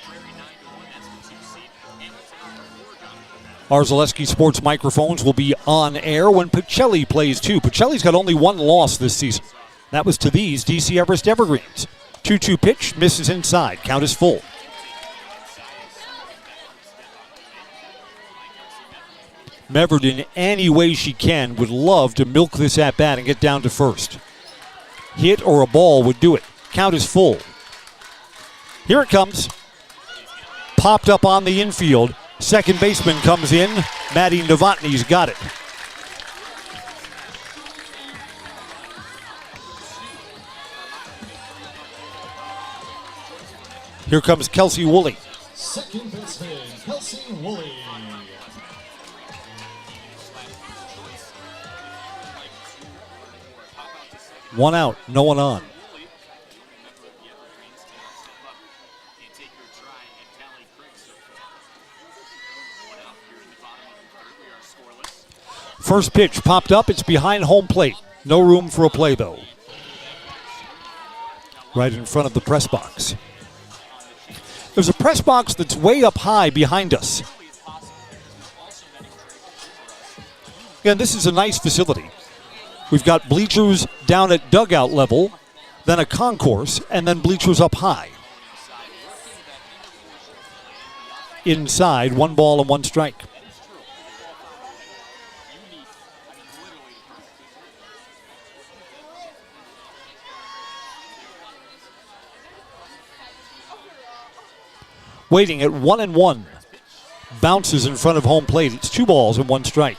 Our Zaleski Sports microphones will be on air when Pacelli plays too. Pacelli's got only 1 loss this season. That was to these DC Everest Evergreens. 2-2 pitch, misses inside. Count is full. Meverden, any way she can, would love to milk this at bat and get down to first. Hit or a ball would do it. Count is full. Here it comes. Popped up on the infield. Second baseman comes in. Maddie Novotny's got it. Here comes Kelsey Woolley. Second baseman, Kelsey Woolley. One out, no one on. First pitch popped up. It's behind home plate. No room for a play, though. Right in front of the press box. There's a press box that's way up high behind us. Again, this is a nice facility. We've got bleachers down at dugout level, then a concourse, and then bleachers up high. Inside, 1 ball and 1 strike. Waiting at 1-1. Bounces in front of home plate. It's 2 balls and 1 strike.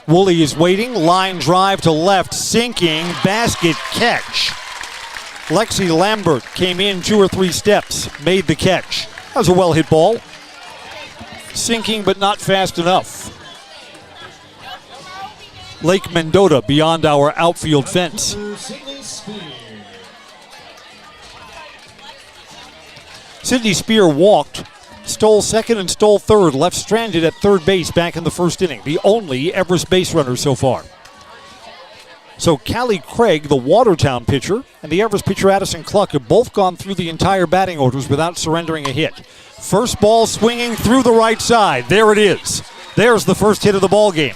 Woolley is waiting. Line drive to left. Sinking. Basket catch. Lexi Lambert came in 2 or 3 steps. Made the catch. That was a well-hit ball. Sinking, but not fast enough. Lake Mendota beyond our outfield fence. Sydney Spear walked, stole second and stole third, left stranded at third base back in the first inning. The only Everest base runner so far. So Callie Craig, the Watertown pitcher, and the Everest pitcher Addison Cluck have both gone through the entire batting orders without surrendering a hit. First ball swinging through the right side. There it is. There's the first hit of the ball game.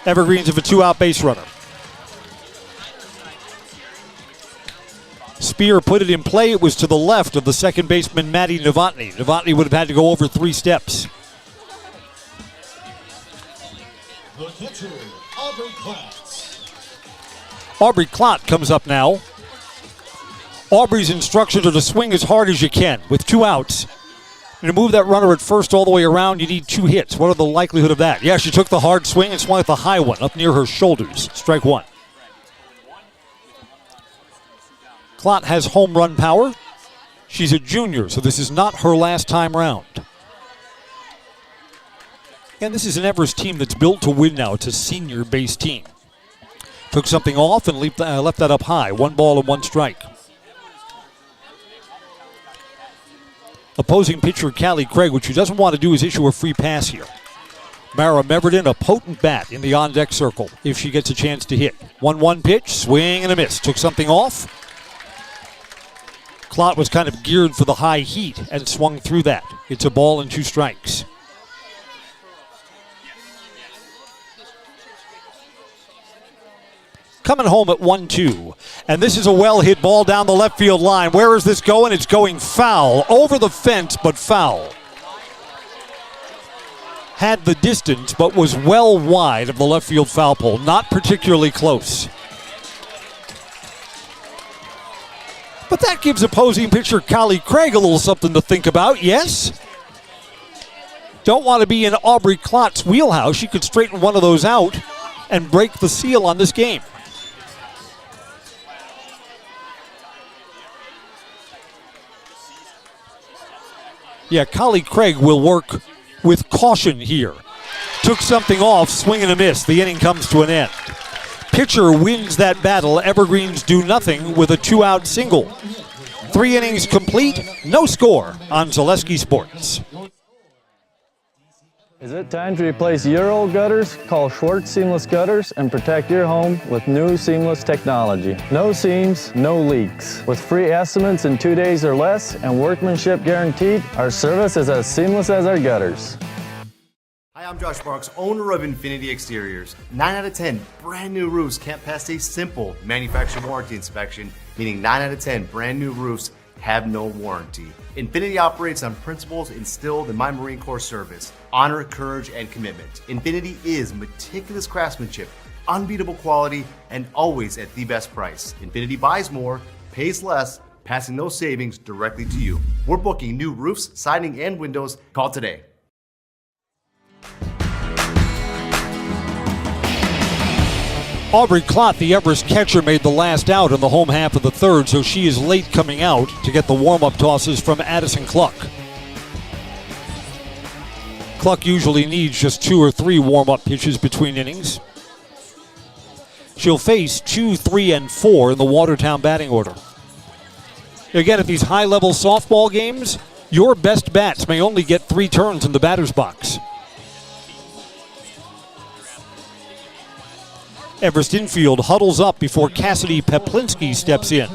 Evergreens have a 2-out base runner. Spear put it in play. It was to the left of the second baseman, Maddie Novotny. Novotny would have had to go over 3 steps. The catcher, Aubrey Klotz. Aubrey Klott comes up now. Aubrey's instructions are to swing as hard as you can with 2 outs. And to move that runner at first all the way around, you need 2 hits. What are the likelihood of that? Yeah, she took the hard swing and swung at the high one up near her shoulders. Strike 1. Klott has home run power. She's a junior, so this is not her last time round. And this is an Everest team that's built to win now. It's a senior base team. Took something off and left that up high. 1 ball and 1 strike. Opposing pitcher Callie Craig, what she doesn't want to do is issue a free pass here. Mara Meverden, a potent bat in the on-deck circle if she gets a chance to hit. 1-1 pitch, swing and a miss. Took something off. Klott was kind of geared for the high heat and swung through that. It's a ball and 2 strikes. Coming home at 1-2. And this is a well-hit ball down the left field line. Where is this going? It's going foul. Over the fence, but foul. Had the distance, but was well wide of the left field foul pole. Not particularly close. But that gives opposing pitcher Callie Craig a little something to think about, yes? Don't want to be in Aubrey Klott's wheelhouse. She could straighten one of those out and break the seal on this game. Yeah, Callie Craig will work with caution here. Took something off, swing and a miss. The inning comes to an end. Pitcher wins that battle. Evergreens do nothing with a 2-out single. 3 innings complete, no score on Zaleski Sports. Is it time to replace your old gutters? Call Schwartz Seamless Gutters and protect your home with new seamless technology. No seams, no leaks. With free estimates in 2 days or less and workmanship guaranteed, our service is as seamless as our gutters. Hi, I'm Josh Marks, owner of Infinity Exteriors. 9 out of 10 brand new roofs can't pass a simple manufacturer warranty inspection, meaning 9 out of 10 brand new roofs have no warranty. Infinity operates on principles instilled in my Marine Corps service: honor, courage, and commitment. Infinity is meticulous craftsmanship, unbeatable quality, and always at the best price. Infinity buys more, pays less, passing those savings directly to you. We're booking new roofs, siding, and windows. Call today. Aubrey Klott, the Everest catcher, made the last out in the home half of the third, so she is late coming out to get the warm-up tosses from Addison Cluck. Cluck usually needs just 2 or 3 warm-up pitches between innings. She'll face 2, 3, and 4 in the Watertown batting order. Again, at these high-level softball games, your best bats may only get 3 turns in the batter's box. Everest infield huddles up before Cassidy Peplinski steps in.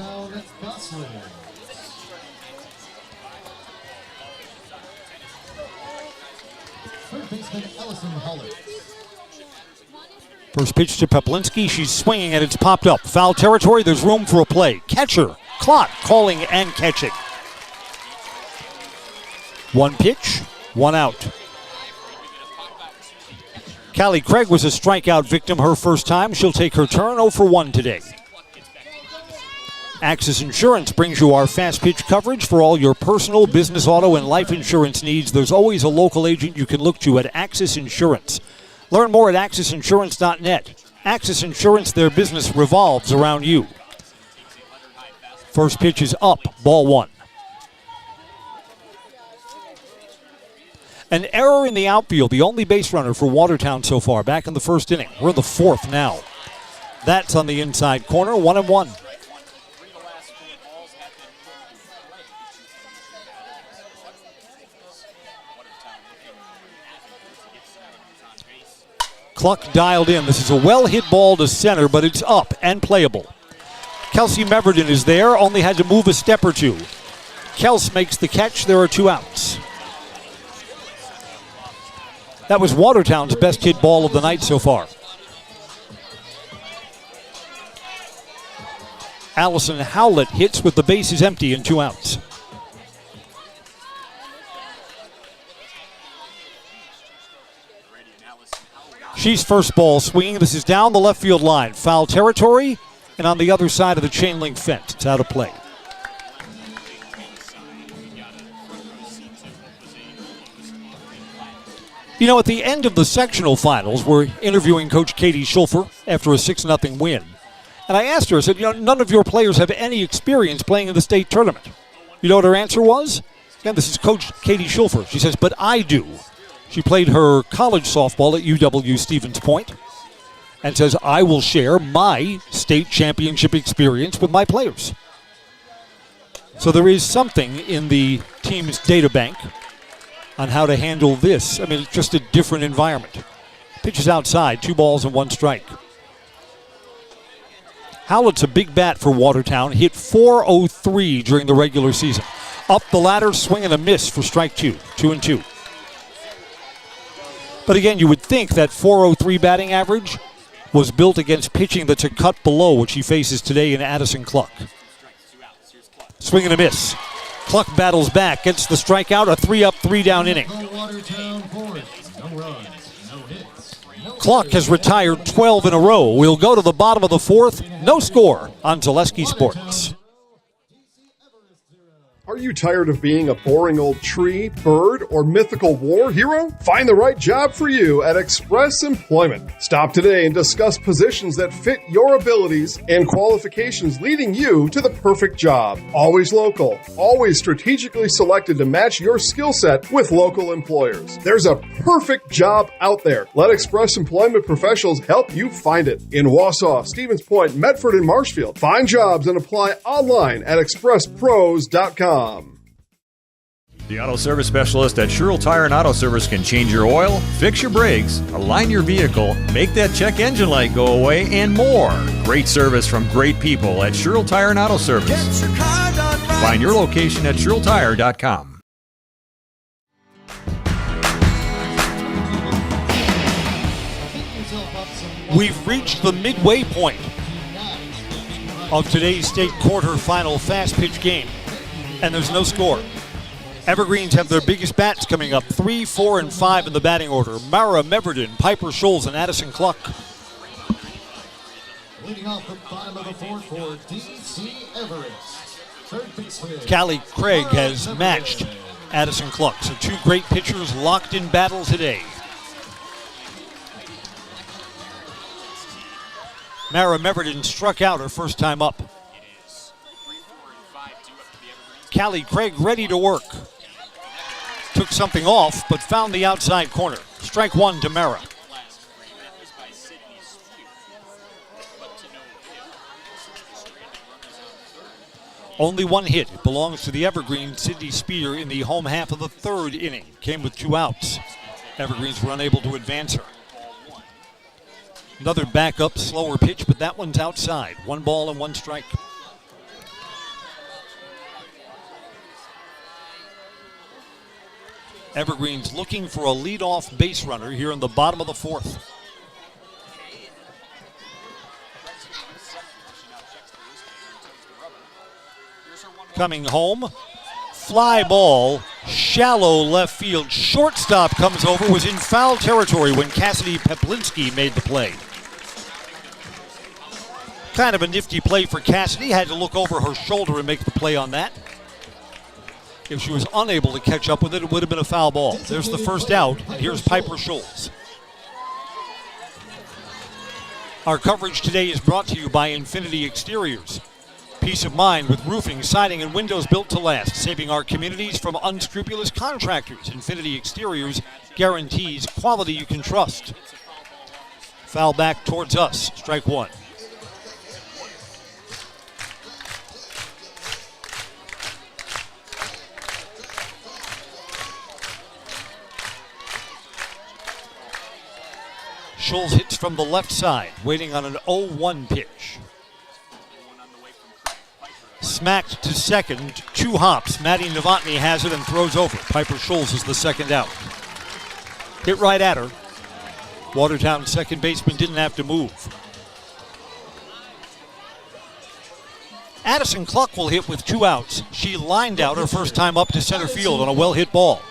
First pitch to Peplinski. She's swinging and it's popped up. Foul territory. There's room for a play. Catcher Klott calling and catching. 1 pitch, 1 out. Callie Craig was a strikeout victim her first time. She'll take her turn. 0 for 1 today. Axis Insurance brings you our fast pitch coverage for all your personal, business, auto, and life insurance needs. There's always a local agent you can look to at Axis Insurance. Learn more at AxisInsurance.net. Axis Insurance, their business revolves around you. First pitch is up, ball 1. An error in the outfield, the only base runner for Watertown so far, back in the first inning. We're in the 4th now. That's on the inside corner, 1-1. Cluck dialed in. This is a well-hit ball to center, but it's up and playable. Kelsey Meverden is there, only had to move a step or 2. Kels makes the catch. There are 2 outs. That was Watertown's best hit ball of the night so far. Allison Howlett hits with the bases empty and 2 outs. She's first ball swinging. This is down the left field line. Foul territory and on the other side of the chain link fence. It's out of play. You know, at the end of the sectional finals, we're interviewing Coach Katie Schulfer after a 6-0 win. And I asked her, I said, you know, none of your players have any experience playing in the state tournament. You know what her answer was? Again, this is Coach Katie Schulfer. She says, but I do. She played her college softball at UW Stevens Point and says, I will share my state championship experience with my players. So there is something in the team's data bank on how to handle this. I mean, it's just a different environment. Pitches outside, 2 balls and 1 strike. Howlett's a big bat for Watertown. Hit .403 during the regular season. Up the ladder, swing and a miss for strike 2. 2-2. But again, you would think that .403 batting average was built against pitching that's a cut below what she faces today in Addison Cluck. Swing and a miss. Cluck battles back, gets the strikeout, a 3-up, 3-down inning. Cluck has retired 12 in a row. We'll go to the bottom of the 4th. No score on Zaleski Sports. Are you tired of being a boring old tree, bird, or mythical war hero? Find the right job for you at Express Employment. Stop today and discuss positions that fit your abilities and qualifications, leading you to the perfect job. Always local, always strategically selected to match your skill set with local employers. There's a perfect job out there. Let Express Employment professionals help you find it. In Wausau, Stevens Point, Medford, and Marshfield. Find jobs and apply online at expresspros.com. The Auto Service Specialist at Sherrill Tire and Auto Service can change your oil, fix your brakes, align your vehicle, make that check engine light go away, and more. Great service from great people at Sherrill Tire and Auto Service. Find your location at SherrillTire.com. We've reached the midway point of today's state quarterfinal fast pitch game, and there's no score. Evergreens have their biggest bats coming up, 3, 4, and 5 in the batting order. Mara Meverden, Piper Scholes, and Addison Cluck. Leading off the bottom of the fourth for DC Everest. Third baseman. Callie Craig has matched Addison Cluck. So two great pitchers locked in battle today. Mara Meverden struck out her first time up. Callie Craig ready to work. Took something off, but found the outside corner. Strike one to Mara. Only one hit. It belongs to the Evergreen. Sydney Spear in the home half of the third inning. Came with 2 outs. Evergreens were unable to advance her. Another backup, slower pitch, but that one's outside. 1 ball and 1 strike. Evergreens looking for a leadoff base runner here in the bottom of the fourth. Coming home, fly ball, shallow left field. Shortstop comes over, was in foul territory when Cassidy Peplinski made the play. Kind of a nifty play for Cassidy. Had to look over her shoulder and make the play on that. If she was unable to catch up with it, it would have been a foul ball. There's the first out, and here's Piper Scholes. Our coverage today is brought to you by Infinity Exteriors. Peace of mind with roofing, siding, and windows built to last, saving our communities from unscrupulous contractors. Infinity Exteriors guarantees quality you can trust. Foul back towards us, strike one. Scholes hits from the left side, waiting on an 0-1 pitch. Smacked to second, 2 hops. Maddie Novotny has it and throws over. Piper Scholes is the second out. Hit right at her. Watertown second baseman didn't have to move. Addison Cluck will hit with 2 outs. She lined out her first time up to center field on a well-hit ball.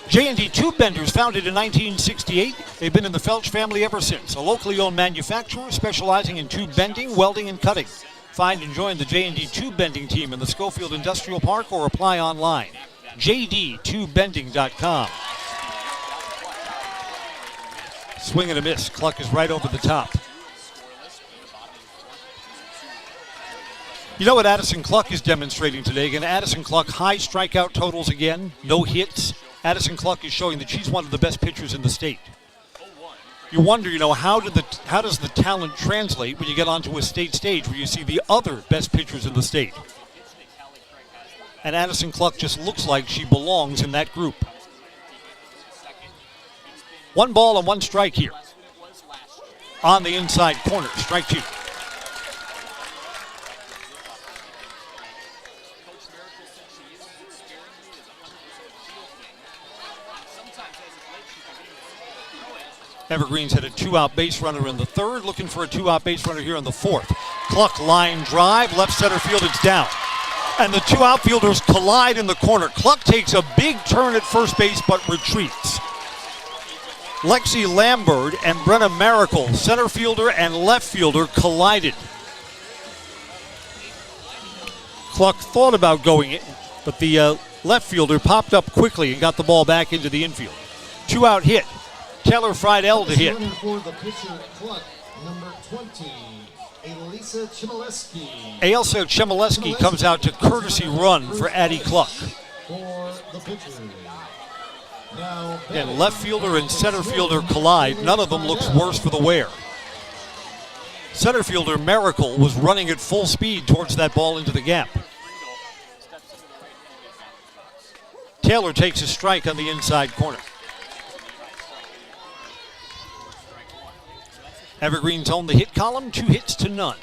J&D Tube Benders, founded in 1968. They've been in the Felch family ever since. A locally owned manufacturer specializing in tube bending, welding, and cutting. Find and join the J&D Tube Bending team in the Schofield Industrial Park or apply online. jdtubebending.com. Swing and a miss. Cluck is right over the top. You know what Addison Cluck is demonstrating today? Again, Addison Cluck, high strikeout totals again, no hits. Addison Cluck is showing that she's one of the best pitchers in the state. You wonder, how does the talent translate when you get onto a state stage where you see the other best pitchers in the state? And Addison Cluck just looks like she belongs in that group. 1 ball and 1 strike here. On the inside corner, strike 2. Evergreens had a 2-out base runner in the third, looking for a 2-out base runner here in the fourth. Cluck line drive, left center field, it's down. And the 2 outfielders collide in the corner. Cluck takes a big turn at first base but retreats. Lexi Lambert and Brenna Maracle, center fielder and left fielder, collided. Cluck thought about going it, but the left fielder popped up quickly and got the ball back into the infield. 2-out hit. Taylor Friedel to hit. For the pitcher, Cluck, number 20, Ailsa Chmielewski. Ailsa Chmielewski comes out to courtesy run for Addie Cluck. For the pitcher. And left fielder and center fielder collide. None of them looks worse for the wear. Center fielder Miracle was running at full speed towards that ball into the gap. Taylor takes a strike on the inside corner. Evergreens own the hit column, 2 hits to none.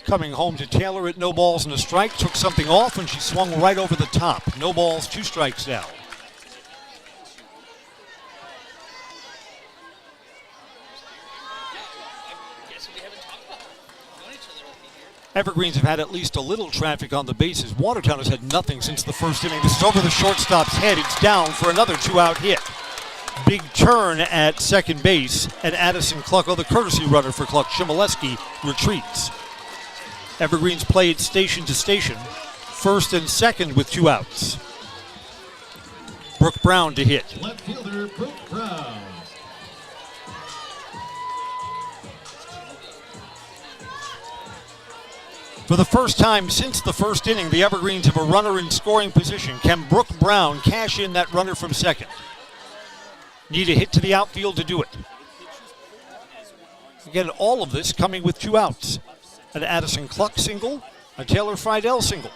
Coming home to Taylor at no balls and a strike. Took something off and she swung right over the top. No balls, 2 strikes now. Evergreens have had at least a little traffic on the bases. Watertown has had nothing since the first inning. This is over the shortstop's head. It's down for another 2-out hit. Big turn at second base, and Addison Cluck, the courtesy runner for Cluck, Shimoleski, retreats. Evergreens play it station to station, first and second with 2 outs. Brooke Brown to hit. Left fielder Brooke Brown. For the first time since the first inning, the Evergreens have a runner in scoring position. Can Brooke Brown cash in that runner from second? Need a hit to the outfield to do it. Again, all of this coming with 2 outs. An Addison Cluck single, a Taylor Friedel single.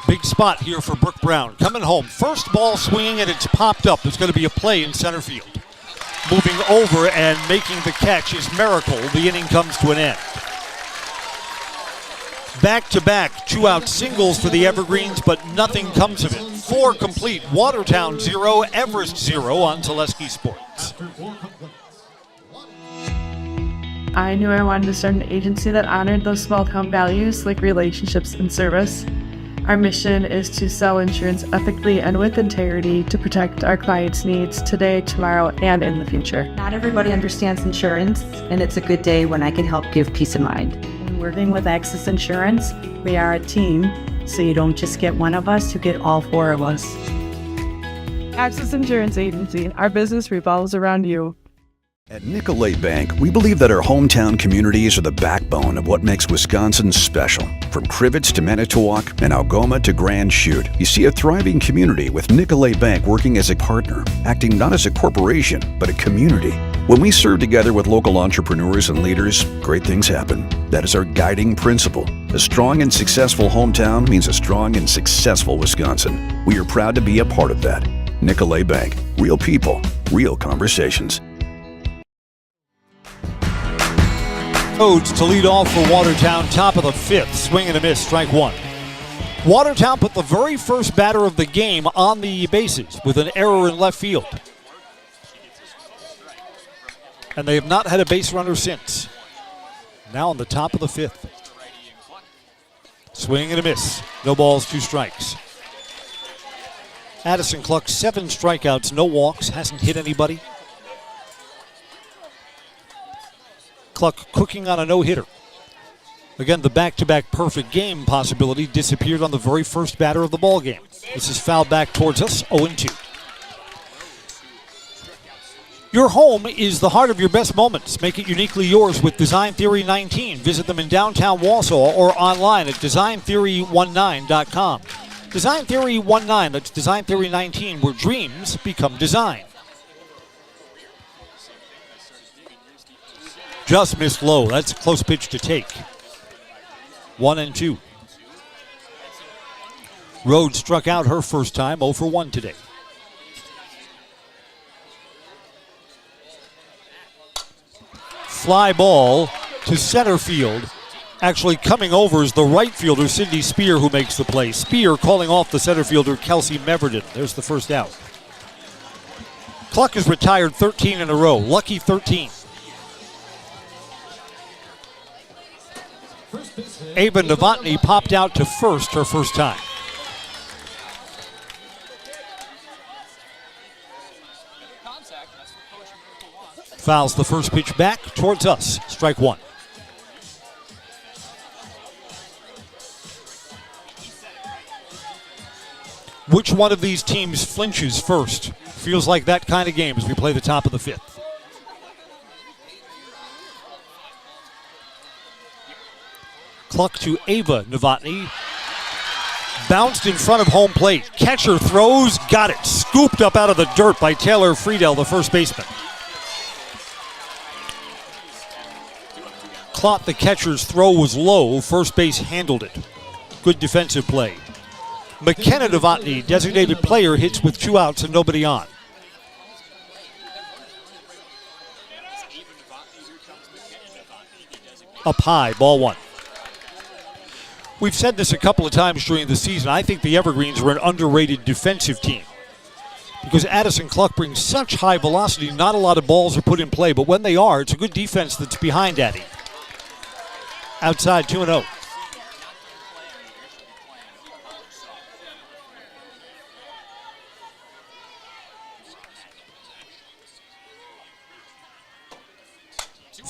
Big spot here for Brooke Brown. Coming home, first ball swinging and it's popped up. There's going to be a play in center field. Moving over and making the catch is Miracle. The inning comes to an end. Back-to-back 2-out singles for the Evergreens, but nothing comes of it. 4 complete. Watertown 0, Everest 0 on Teleski Sports. I knew I wanted to start an agency that honored those small town values like relationships and service. Our mission is to sell insurance ethically and with integrity to protect our clients' needs today, tomorrow, and in the future. Not everybody understands insurance, and it's a good day when I can help give peace of mind. When working with Access Insurance, we are a team, so you don't just get one of us, you get all 4 of us. Access Insurance Agency, our business revolves around you. At Nicolet Bank, we believe that our hometown communities are the backbone of what makes Wisconsin special. From Crivets to Manitowoc and Algoma to Grand Chute, you see a thriving community with Nicolet Bank working as a partner, acting not as a corporation, but a community. When we serve together with local entrepreneurs and leaders, great things happen. That is our guiding principle. A strong and successful hometown means a strong and successful Wisconsin. We are proud to be a part of that. Nicolet Bank. Real people, real conversations. Rhodes to lead off for Watertown, top of the 5th. Swing and a miss, strike 1. Watertown put the very first batter of the game on the bases with an error in left field. And they have not had a base runner since. Now on the top of the 5th. Swing and a miss. No balls, 2 strikes. Addison Cluck, 7 strikeouts, no walks, hasn't hit anybody. Cluck cooking on a no-hitter. Again, the back-to-back perfect game possibility disappeared on the very first batter of the ball game. This is fouled back towards us, 0-2. Your home is the heart of your best moments. Make it uniquely yours with Design Theory 19. Visit them in downtown Wausau or online at designtheory19.com. Design Theory 19, that's Design Theory 19, where dreams become design. Just missed low. That's a close pitch to take. 1-2. Rhodes struck out her first time, 0 for 1 today. Fly ball to center field. Actually coming over is the right fielder, Cindy Spear, who makes the play. Spear calling off the center fielder, Kelsey Meverden. There's the first out. Cluck has retired 13 in a row. Lucky 13. Ava Novotny popped out to first her first time. Fouls the first pitch back towards us. Strike 1. Which one of these teams flinches first? Feels like that kind of game as we play the top of the 5th. Cluck to Ava Novotny. Bounced in front of home plate. Catcher throws, got it. Scooped up out of the dirt by Taylor Friedel, the first baseman. The catcher's throw was low. First base handled it. Good defensive play. McKenna Devotny, designated player, hits with 2 outs and nobody on. Up high, ball 1. We've said this a couple of times during the season. I think the Evergreens are an underrated defensive team because Addison Cluck brings such high velocity, not a lot of balls are put in play, but when they are, it's a good defense that's behind Addie. Outside 2-0.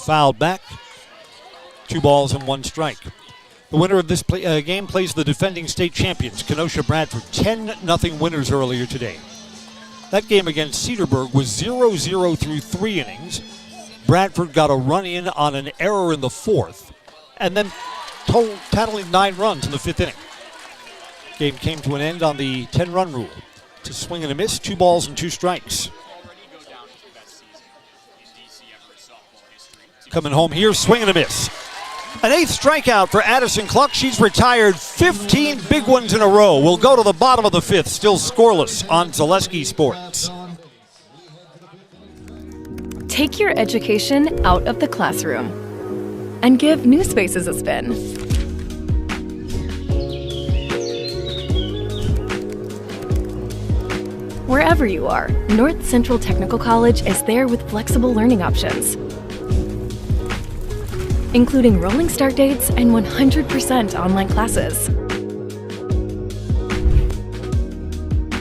Fouled back. 2 balls and 1 strike. The winner of this game plays the defending state champions, Kenosha Bradford. 10-0 winners earlier today. That game against Cedarburg was 0-0 through 3 innings. Bradford got a run in on an error in the 4th, and then tattling 9 runs in the 5th inning. Game came to an end on the 10-run rule. It's a swing and a miss, 2 balls and 2 strikes. Coming home here, swing and a miss. An 8th strikeout for Addison Cluck. She's retired 15 big ones in a row. We'll go to the bottom of the 5th, still scoreless on Zaleski Sports. Take your education out of the classroom and give New Spaces a spin. Wherever you are, North Central Technical College is there with flexible learning options, including rolling start dates and 100% online classes.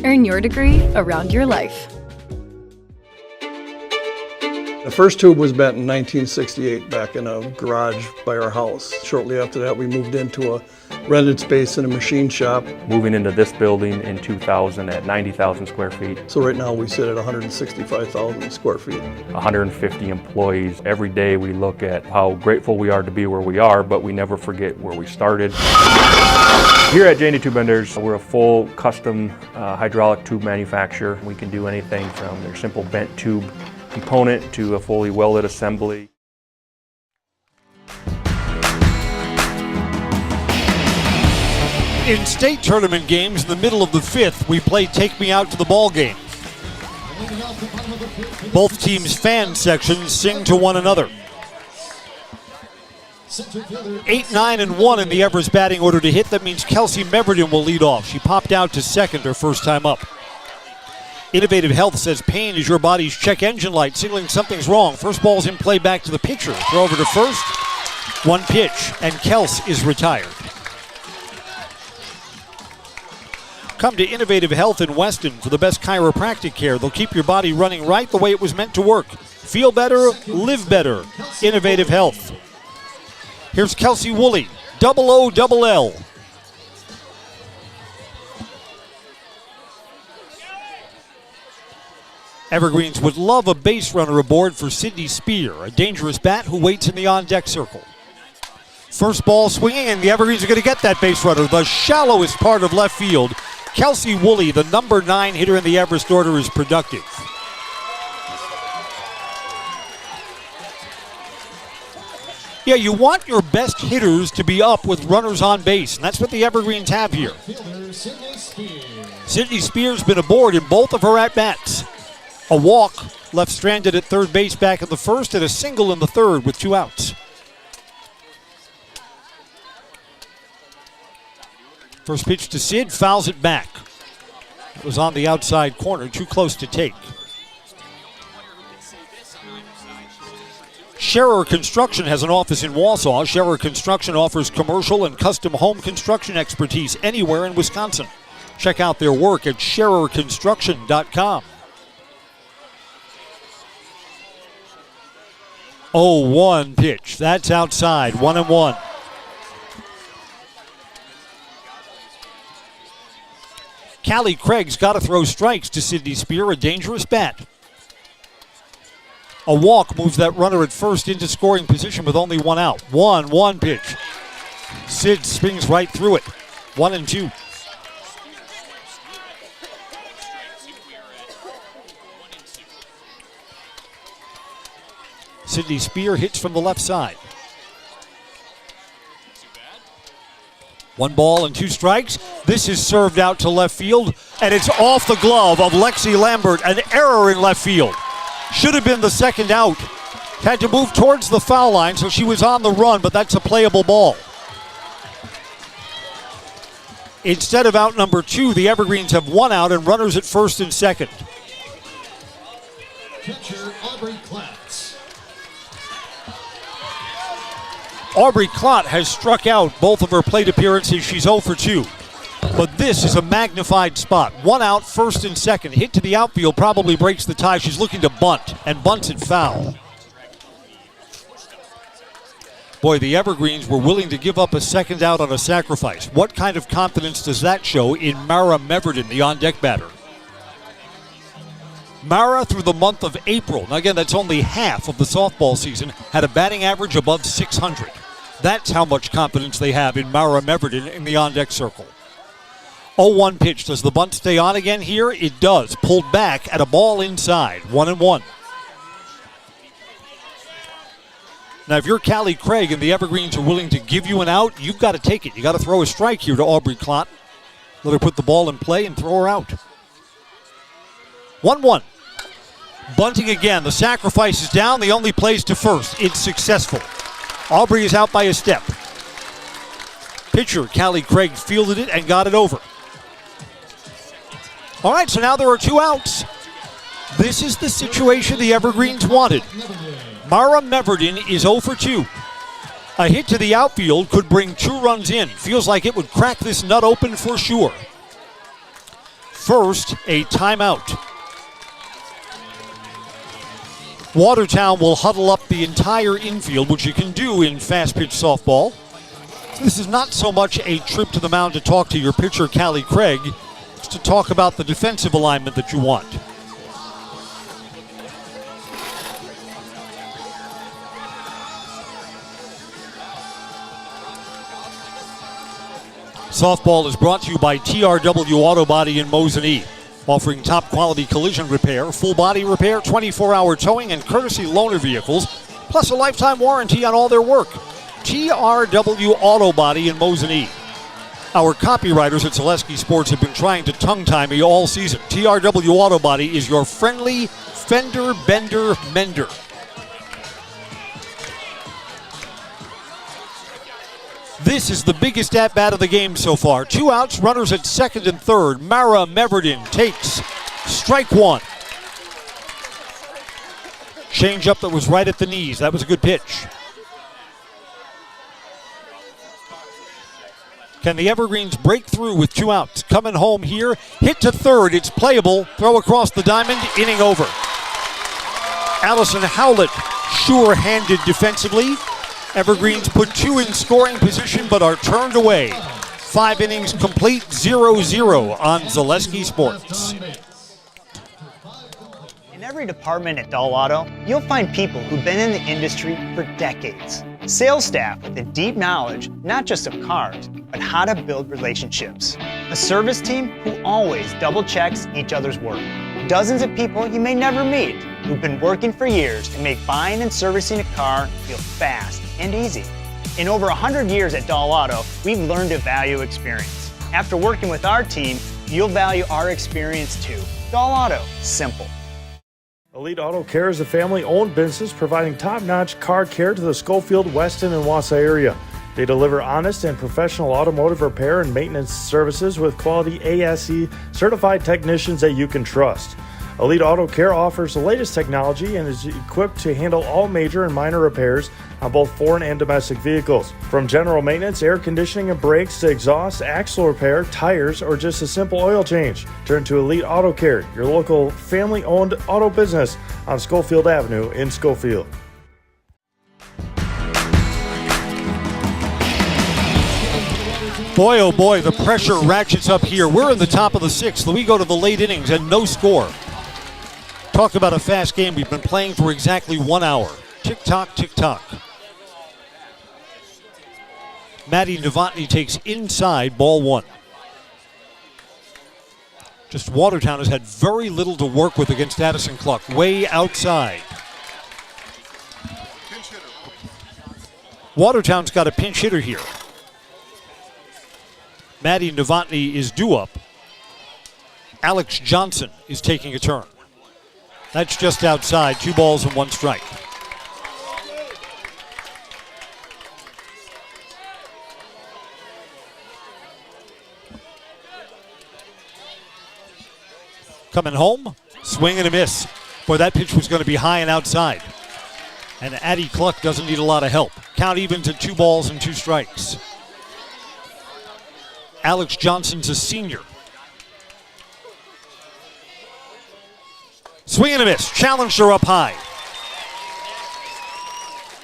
Earn your degree around your life. The first tube was bent in 1968 back in a garage by our house. Shortly after that, we moved into a rented space in a machine shop. Moving into this building in 2000 at 90,000 square feet. So right now we sit at 165,000 square feet. 150 employees. Every day we look at how grateful we are to be where we are, but we never forget where we started. Here at J&D Tube Benders, we're a full custom hydraulic tube manufacturer. We can do anything from their simple bent tube component to a fully welded assembly. In state tournament games in the middle of the 5th, we play Take Me Out to the Ball Game. Both teams' fan sections sing to one another. 8, 9, and 1 in the Everest batting order to hit. That means Kelsey Meverden will lead off. She popped out to second her first time up. Innovative Health says pain is your body's check engine light, signaling something's wrong. First ball's in play back to the pitcher. Throw over to first. 1 pitch, and Kels is retired. Come to Innovative Health in Weston for the best chiropractic care. They'll keep your body running right the way it was meant to work. Feel better, live better. Innovative Health. Here's Kelsey Woolley, OOLL. Evergreens would love a base runner aboard for Sydney Spear, a dangerous bat who waits in the on-deck circle. First ball swinging, and the Evergreens are going to get that base runner. The shallowest part of left field. Kelsey Woolley, the number 9 hitter in the Everest order, is productive. Yeah, you want your best hitters to be up with runners on base, and that's what the Evergreens have here. Sydney Spear's been aboard in both of her at-bats. A walk left stranded at third base back in the first, and a single in the third with 2 outs. First pitch to Sid, fouls it back. It was on the outside corner, too close to take. Scherer Construction has an office in Wausau. Scherer Construction offers commercial and custom home construction expertise anywhere in Wisconsin. Check out their work at schererconstruction.com. 0-1 pitch. That's outside. 1-1. Callie Craig's got to throw strikes to Sydney Spear, a dangerous bat. A walk moves that runner at first into scoring position with only 1 out. 1-1 pitch. Sid swings right through it. 1-2. Sydney Spear hits from the left side. 1 ball and 2 strikes. This is served out to left field, and it's off the glove of Lexi Lambert. An error in left field. Should have been the second out. Had to move towards the foul line, so she was on the run, but that's a playable ball. Instead of out number 2, the Evergreens have 1 out and runners at first and second. Catcher Aubrey Klatz. Aubrey Klott has struck out both of her plate appearances. She's 0 for 2. But this is a magnified spot. 1 out, first and second. Hit to the outfield probably breaks the tie. She's looking to bunt, and bunts it foul. Boy, the Evergreens were willing to give up a second out on a sacrifice. What kind of confidence does that show in Mara Meverden, the on-deck batter? Mara, through the month of April, now again, that's only half of the softball season, had a batting average above 600. That's how much confidence they have in Mara Meverden in the on-deck circle. 0-1 pitch. Does the bunt stay on again here? It does. Pulled back at a ball inside. 1-1. Now, if you're Callie Craig and the Evergreens are willing to give you an out, you've got to take it. You've got to throw a strike here to Aubrey Klott. Let her put the ball in play and throw her out. 1-1. Bunting again. The sacrifice is down. The only plays to first. It's successful. Aubrey is out by a step. Pitcher Callie Craig fielded it and got it over. All right, so now there are 2 outs. This is the situation the Evergreens wanted. Mara Meverden is 0 for 2. A hit to the outfield could bring 2 runs in. Feels like it would crack this nut open for sure. First, a timeout. Watertown will huddle up the entire infield, which you can do in fast-pitch softball. This is not so much a trip to the mound to talk to your pitcher, Callie Craig. It's to talk about the defensive alignment that you want. Softball is brought to you by TRW Auto Body in Mosinee, offering top quality collision repair, full body repair, 24-hour towing, and courtesy loaner vehicles, plus a lifetime warranty on all their work. TRW Auto Body in Mosinee. Our copywriters at Zaleski Sports have been trying to tongue-tie me all season. TRW Auto Body is your friendly fender bender mender. This is the biggest at-bat of the game so far. 2 outs, runners at second and third. Mara Meverden takes strike 1. Change up that was right at the knees. That was a good pitch. Can the Evergreens break through with 2 outs? Coming home here, hit to third. It's playable. Throw across the diamond, inning over. Allison Howlett, sure-handed defensively. Evergreens put 2 in scoring position but are turned away. 5 innings complete, 0-0 on Zaleski Sports. In every department at Dull Auto, you'll find people who've been in the industry for decades. Sales staff with a deep knowledge, not just of cars, but how to build relationships. A service team who always double checks each other's work. Dozens of people you may never meet who've been working for years to make buying and servicing a car feel fast and easy. In over 100 years at Dull Auto, we've learned to value experience. After working with our team, you'll value our experience too. Dull Auto, simple. Elite Auto Care is a family-owned business providing top-notch car care to the Schofield, Weston, and Wausau area. They deliver honest and professional automotive repair and maintenance services with quality ASE certified technicians that you can trust. Elite Auto Care offers the latest technology and is equipped to handle all major and minor repairs on both foreign and domestic vehicles. From general maintenance, air conditioning and brakes to exhaust, axle repair, tires, or just a simple oil change. Turn to Elite Auto Care, your local family-owned auto business on Schofield Avenue in Schofield. Boy, oh boy, the pressure ratchets up here. We're in the top of the 6th. We go to the late innings and no score. Talk about a fast game. We've been playing for exactly 1 hour. Tick-tock, tick-tock. Maddie Novotny takes inside, ball 1. Just Watertown has had very little to work with against Addison Cluck. Way outside. Watertown's got a pinch hitter here. Maddie Novotny is due up. Alex Johnson is taking a turn. That's just outside, 2 balls and 1 strike. Coming home, swing and a miss. Boy, that pitch was going to be high and outside. And Addie Cluck doesn't need a lot of help. Count evens at 2 balls and 2 strikes. Alex Johnson's a senior. Swing and a miss. Challenged her up high.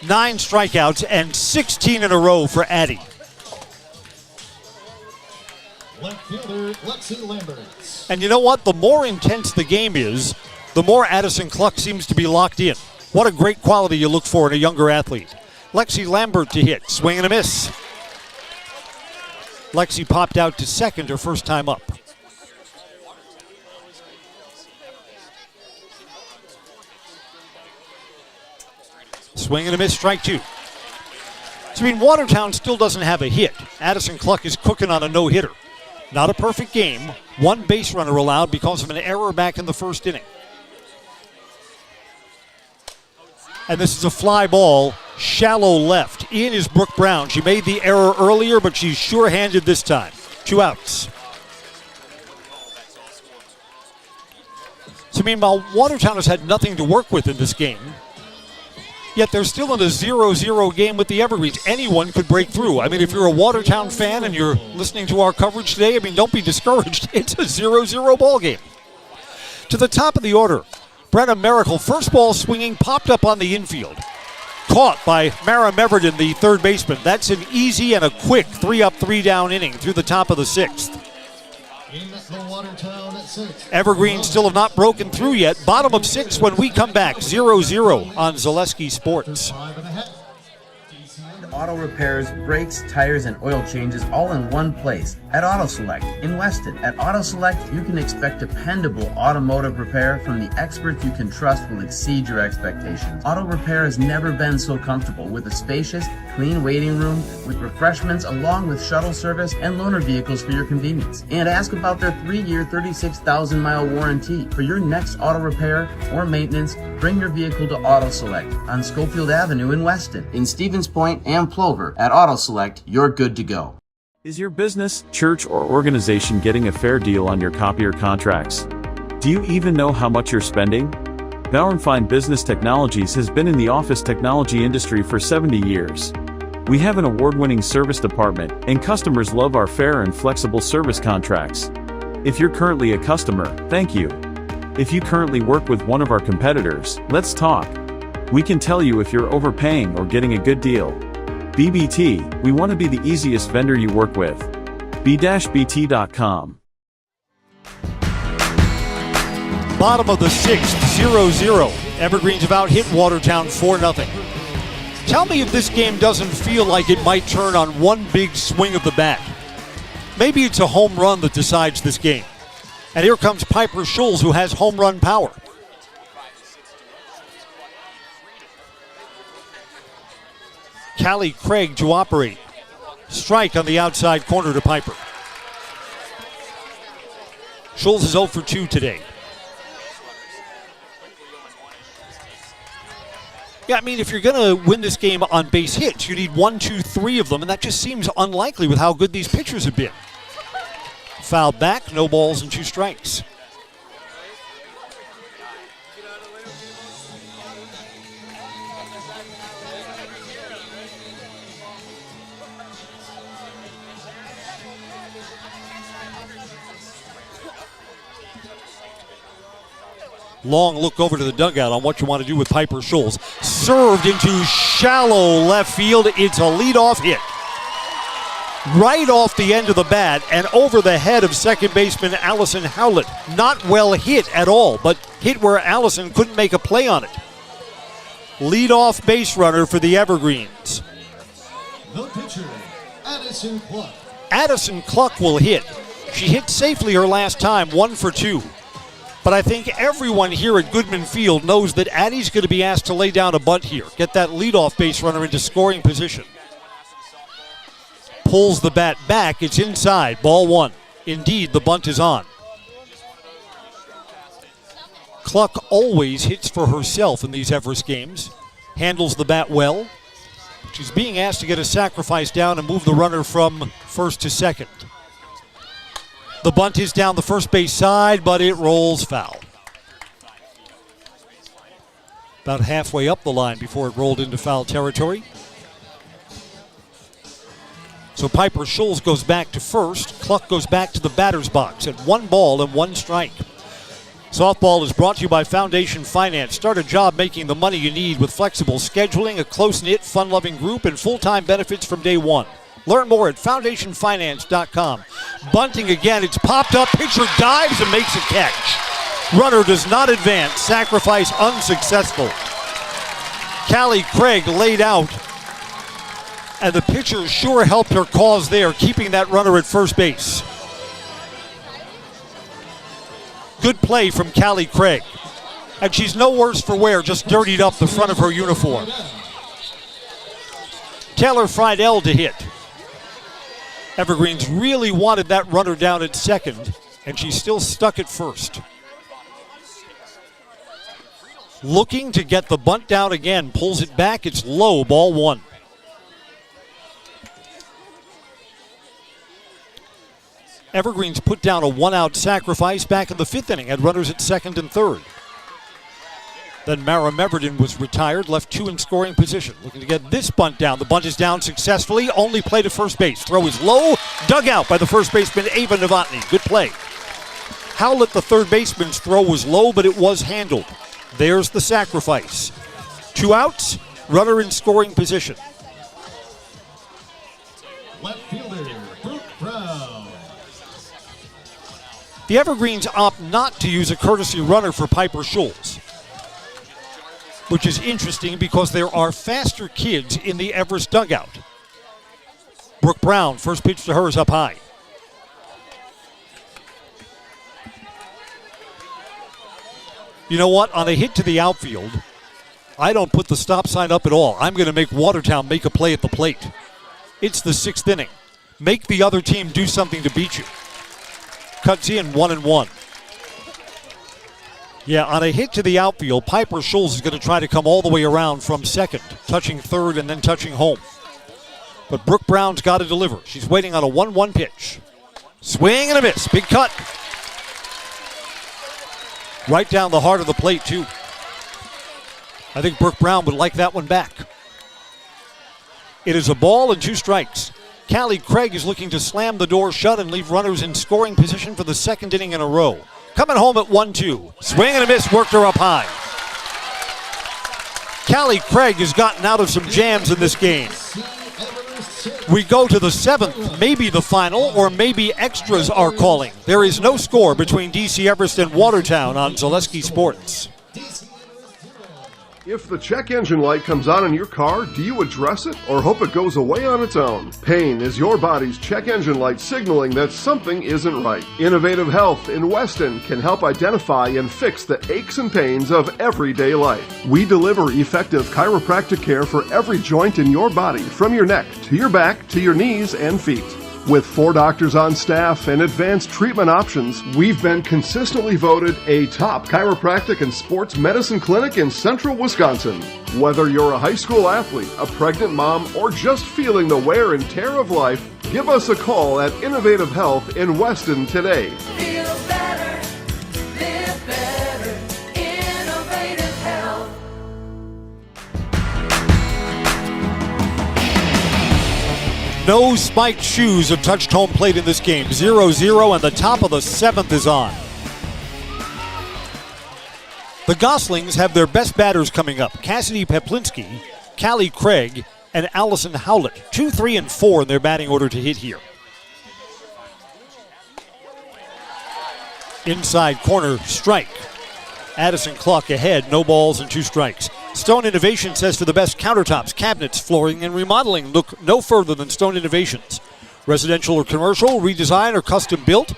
9 strikeouts and 16 in a row for Addie. Left fielder, Lexi Lambert. And you know what? The more intense the game is, the more Addison Cluck seems to be locked in. What a great quality you look for in a younger athlete. Lexi Lambert to hit. Swing and a miss. Lexi popped out to second her first time up. Swing and a miss, strike 2. So, I mean, Watertown still doesn't have a hit. Addison Cluck is cooking on a no-hitter. Not a perfect game. 1 base runner allowed because of an error back in the first inning. And this is a fly ball, shallow left. In is Brooke Brown. She made the error earlier, but she's sure-handed this time. 2 outs. So meanwhile, Watertown has had nothing to work with in this game. Yet they're still in a 0-0 game with the Evergreens. Anyone could break through. I mean, if you're a Watertown fan and you're listening to our coverage today, I mean, don't be discouraged. It's a 0-0 ball game. To the top of the order, Brenna Miracle, first ball swinging, popped up on the infield. Caught by Mara Meverden, the third baseman. That's an easy and a quick 3-up, 3-down inning through the top of the 6th. In the Watertown at 6. Evergreen still have not broken through yet. Bottom of 6 when we come back. 0-0 on Zaleski Sports. Auto repairs, brakes, tires, and oil changes all in one place at Auto Select in Weston. At Auto Select, you can expect dependable automotive repair from the experts you can trust will exceed your expectations. Auto repair has never been so comfortable with a spacious, clean waiting room with refreshments along with shuttle service and loaner vehicles for your convenience. And ask about their 3-year, 36,000-mile warranty. For your next auto repair or maintenance, bring your vehicle to Auto Select on Schofield Avenue in Weston. In Stevens Point and Plover, at Auto Select, you're good to go. Is your business, church, or organization getting a fair deal on your copier contracts? Do you even know how much you're spending? Bauer & Fine Business Technologies has been in the office technology industry for 70 years. We have an award-winning service department, and customers love our fair and flexible service contracts. If you're currently a customer, thank you. If you currently work with one of our competitors, let's talk. We can tell you if you're overpaying or getting a good deal. BBT, we want to be the easiest vendor you work with. b-bt.com. Bottom of the 6th, 0-0. Evergreens have out-hit Watertown 4-0. Tell me if this game doesn't feel like it might turn on one big swing of the bat. Maybe it's a home run that decides this game. And here comes Piper Schulz, who has home run power. Callie Craig to operate. Strike on the outside corner to Piper. Schulz is 0 for 2 today. Yeah, I mean, if you're going to win this game on base hits, you need 1, 2, 3 of them, and that just seems unlikely with how good these pitchers have been. Foul back, no balls and 2 strikes. Long look over to the dugout on what you want to do with Piper Schulz. Served into shallow left field. It's a leadoff hit. Right off the end of the bat and over the head of second baseman Allison Howlett. Not well hit at all, but hit where Allison couldn't make a play on it. Leadoff base runner for the Evergreens. The pitcher, Addison Cluck. Addison Cluck will hit. She hit safely her last time, 1 for 2. But I think everyone here at Goodman Field knows that Addie's going to be asked to lay down a bunt here. Get that leadoff base runner into scoring position. pulls the bat back. It's inside. Ball one. Indeed, the bunt is on. Cluck always hits for herself in these Everest games. Handles the bat well. She's being asked to get a sacrifice down and move the runner from first to second. The bunt is down the first base side, but it rolls foul. About halfway up the line before it rolled into foul territory. So Piper Schulz goes back to first. Cluck goes back to the batter's box at 1 ball and 1 strike. Softball is brought to you by Foundation Finance. Start a job making the money you need with flexible scheduling, a close-knit, fun-loving group, and full-time benefits from day one. Learn more at foundationfinance.com. Bunting again. It's popped up. Pitcher dives and makes a catch. Runner does not advance. Sacrifice unsuccessful. Callie Craig laid out, and the pitcher sure helped her cause there, keeping that runner at first base. Good play from Callie Craig. And she's no worse for wear, just dirtied up the front of her uniform. Taylor Friedel to hit. Evergreens really wanted that runner down at second, and she's still stuck at first. Looking to get the bunt down again, pulls it back, it's low, ball one. Evergreens put down a 1-out sacrifice back in the 5th inning, had runners at second and third. Then Mara Meverden was retired, left 2 in scoring position. Looking to get this bunt down. The bunt is down successfully, only play to first base. Throw is low, dug out by the first baseman, Ava Novotny. Good play. Howlett, the third baseman's throw was low, but it was handled. There's the sacrifice. 2 outs, runner in scoring position. Left fielder, Brooke Brown. The Evergreens opt not to use a courtesy runner for Piper Schulz, which is interesting because there are faster kids in the Everest dugout. Brooke Brown, first pitch to her is up high. You know what? On a hit to the outfield, I don't put the stop sign up at all. I'm going to make Watertown make a play at the plate. It's the 6th inning. Make the other team do something to beat you. Cuts in 1-1. Yeah, on a hit to the outfield, Piper Schulz is going to try to come all the way around from second, touching third and then touching home. But Brooke Brown's got to deliver. She's waiting on a 1-1 pitch. Swing and a miss. Big cut. Right down the heart of the plate, too. I think Brooke Brown would like that one back. It is a ball and 2 strikes. Callie Craig is looking to slam the door shut and leave runners in scoring position for the 2nd inning in a row. Coming home at 1-2. Swing and a miss, worked her up high. Callie Craig has gotten out of some jams in this game. We go to the 7th, maybe the final, or maybe extras are calling. There is no score between DC Everest and Watertown on Zaleski Sports. If the check engine light comes on in your car, do you address it or hope it goes away on its own? Pain is your body's check engine light signaling that something isn't right. Innovative Health in Weston can help identify and fix the aches and pains of everyday life. We deliver effective chiropractic care for every joint in your body, from your neck to your back to your knees and feet. With 4 doctors on staff and advanced treatment options, we've been consistently voted a top chiropractic and sports medicine clinic in central Wisconsin. Whether you're a high school athlete, a pregnant mom, or just feeling the wear and tear of life, give us a call at Innovative Health in Weston today. Feel better, live better, Innovative Health. No spiked shoes have touched home plate in this game. 0-0, and the top of the 7th is on. The Goslings have their best batters coming up. Cassidy Peplinski, Callie Craig, and Allison Howlett. 2, 3, and 4 in their batting order to hit here. Inside corner, strike. Addison Cluck ahead, no balls and 2 strikes. Stone Innovation says for the best countertops, cabinets, flooring, and remodeling, look no further than Stone Innovations. Residential or commercial, redesign or custom built.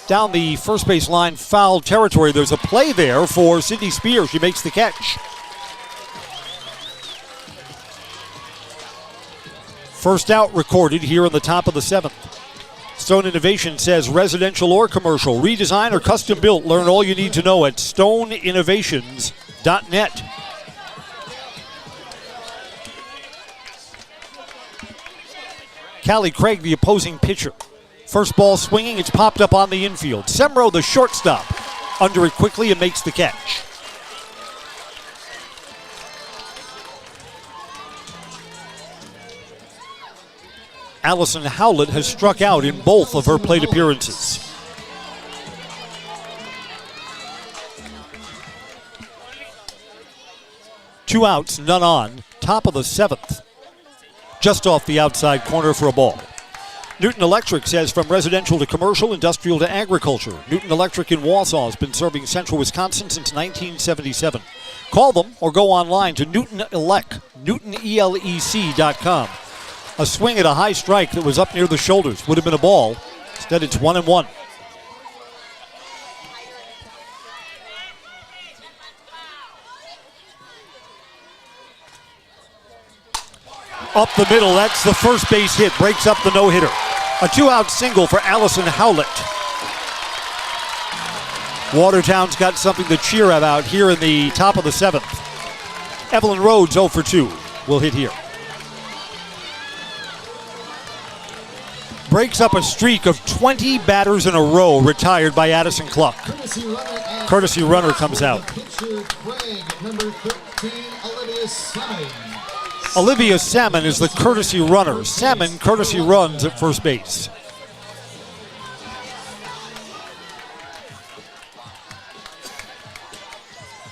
Down the first base line, foul territory. There's a play there for Sydney Spears. She makes the catch. First out recorded here in the top of the 7th. Stone Innovation says residential or commercial, redesign or custom built. Learn all you need to know at stoneinnovations.net. Callie Craig, the opposing pitcher. First ball swinging, it's popped up on the infield. Semro, the shortstop, under it quickly and makes the catch. Allison Howlett has struck out in both of her plate appearances. Two outs, none on. Top of the 7th. Just off the outside corner for a ball. Newton Electric says from residential to commercial, industrial to agriculture. Newton Electric in Wausau has been serving central Wisconsin since 1977. Call them or go online to newtonelec.com. A swing at a high strike that was up near the shoulders. Would have been a ball. Instead, it's 1-1. Up the middle, that's the first base hit. Breaks up the no-hitter. A 2-out single for Allison Howlett. Watertown's got something to cheer about here in the top of the 7th. Evelyn Rhodes 0 for 2 will hit here. Breaks up a streak of 20 batters in a row retired by Addison Cluck. Courtesy runner comes out. Olivia Salmon is the courtesy runner. Salmon courtesy runs at first base.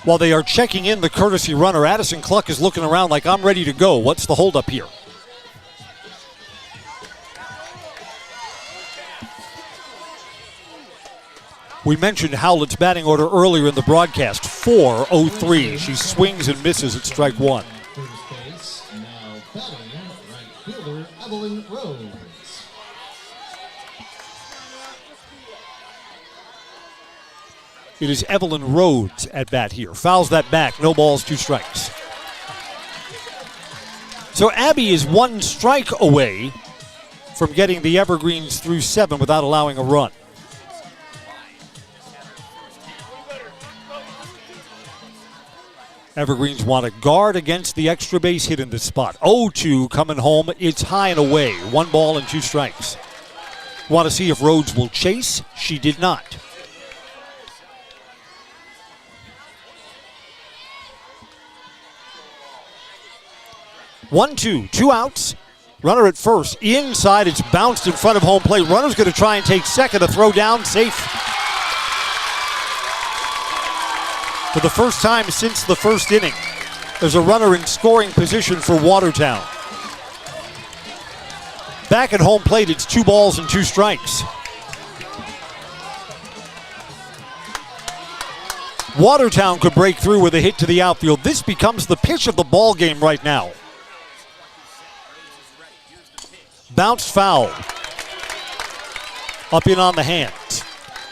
While they are checking in the courtesy runner, Addison Cluck is looking around like, I'm ready to go. What's the holdup here? We mentioned Howlett's batting order earlier in the broadcast, 4-0-3. She swings and misses at strike one. First base, now batting, right fielder Evelyn Rhodes. It is Evelyn Rhodes at bat here. Fouls that back, no balls, 2 strikes. So Abby is 1 strike away from getting the Evergreens through 7 without allowing a run. Evergreens want to guard against the extra base hit in this spot. 0-2 coming home. It's high and away. 1 ball and 2 strikes. Want to see if Rhodes will chase? She did not. One, 2 outs. Runner at first. Inside, it's bounced in front of home plate. Runner's going to try and take second. A throw down, safe. For the first time since the first inning, there's a runner in scoring position for Watertown. Back at home plate, it's 2 balls and 2 strikes. Watertown could break through with a hit to the outfield. This becomes the pitch of the ball game right now. Bounced foul. Up in on the hands.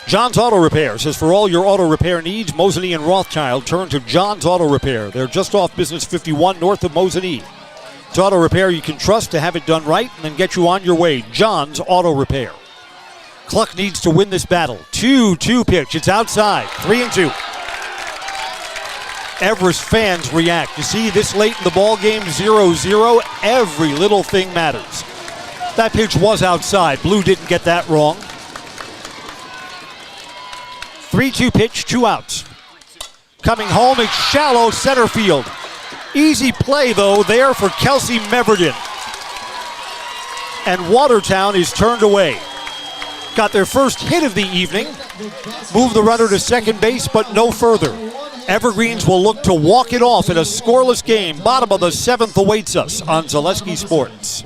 John's Auto Repair says for all your auto repair needs, Mosinee and Rothschild turn to John's Auto Repair. They're just off Business 51 north of Mosinee. It's auto repair you can trust to have it done right and then get you on your way. John's Auto Repair. Cluck needs to win this battle. 2-2 pitch. It's outside. 3-2. Everest fans react. You see this late in the ball game, 0-0. Every little thing matters. That pitch was outside. Blue didn't get that wrong. 3-2 pitch, 2 outs. Coming home, it's shallow center field. Easy play, though, there for Kelsey Meverden. And Watertown is turned away. Got their first hit of the evening. Moved the runner to second base, but no further. Evergreens will look to walk it off in a scoreless game. Bottom of the 7th awaits us on Zaleski Sports.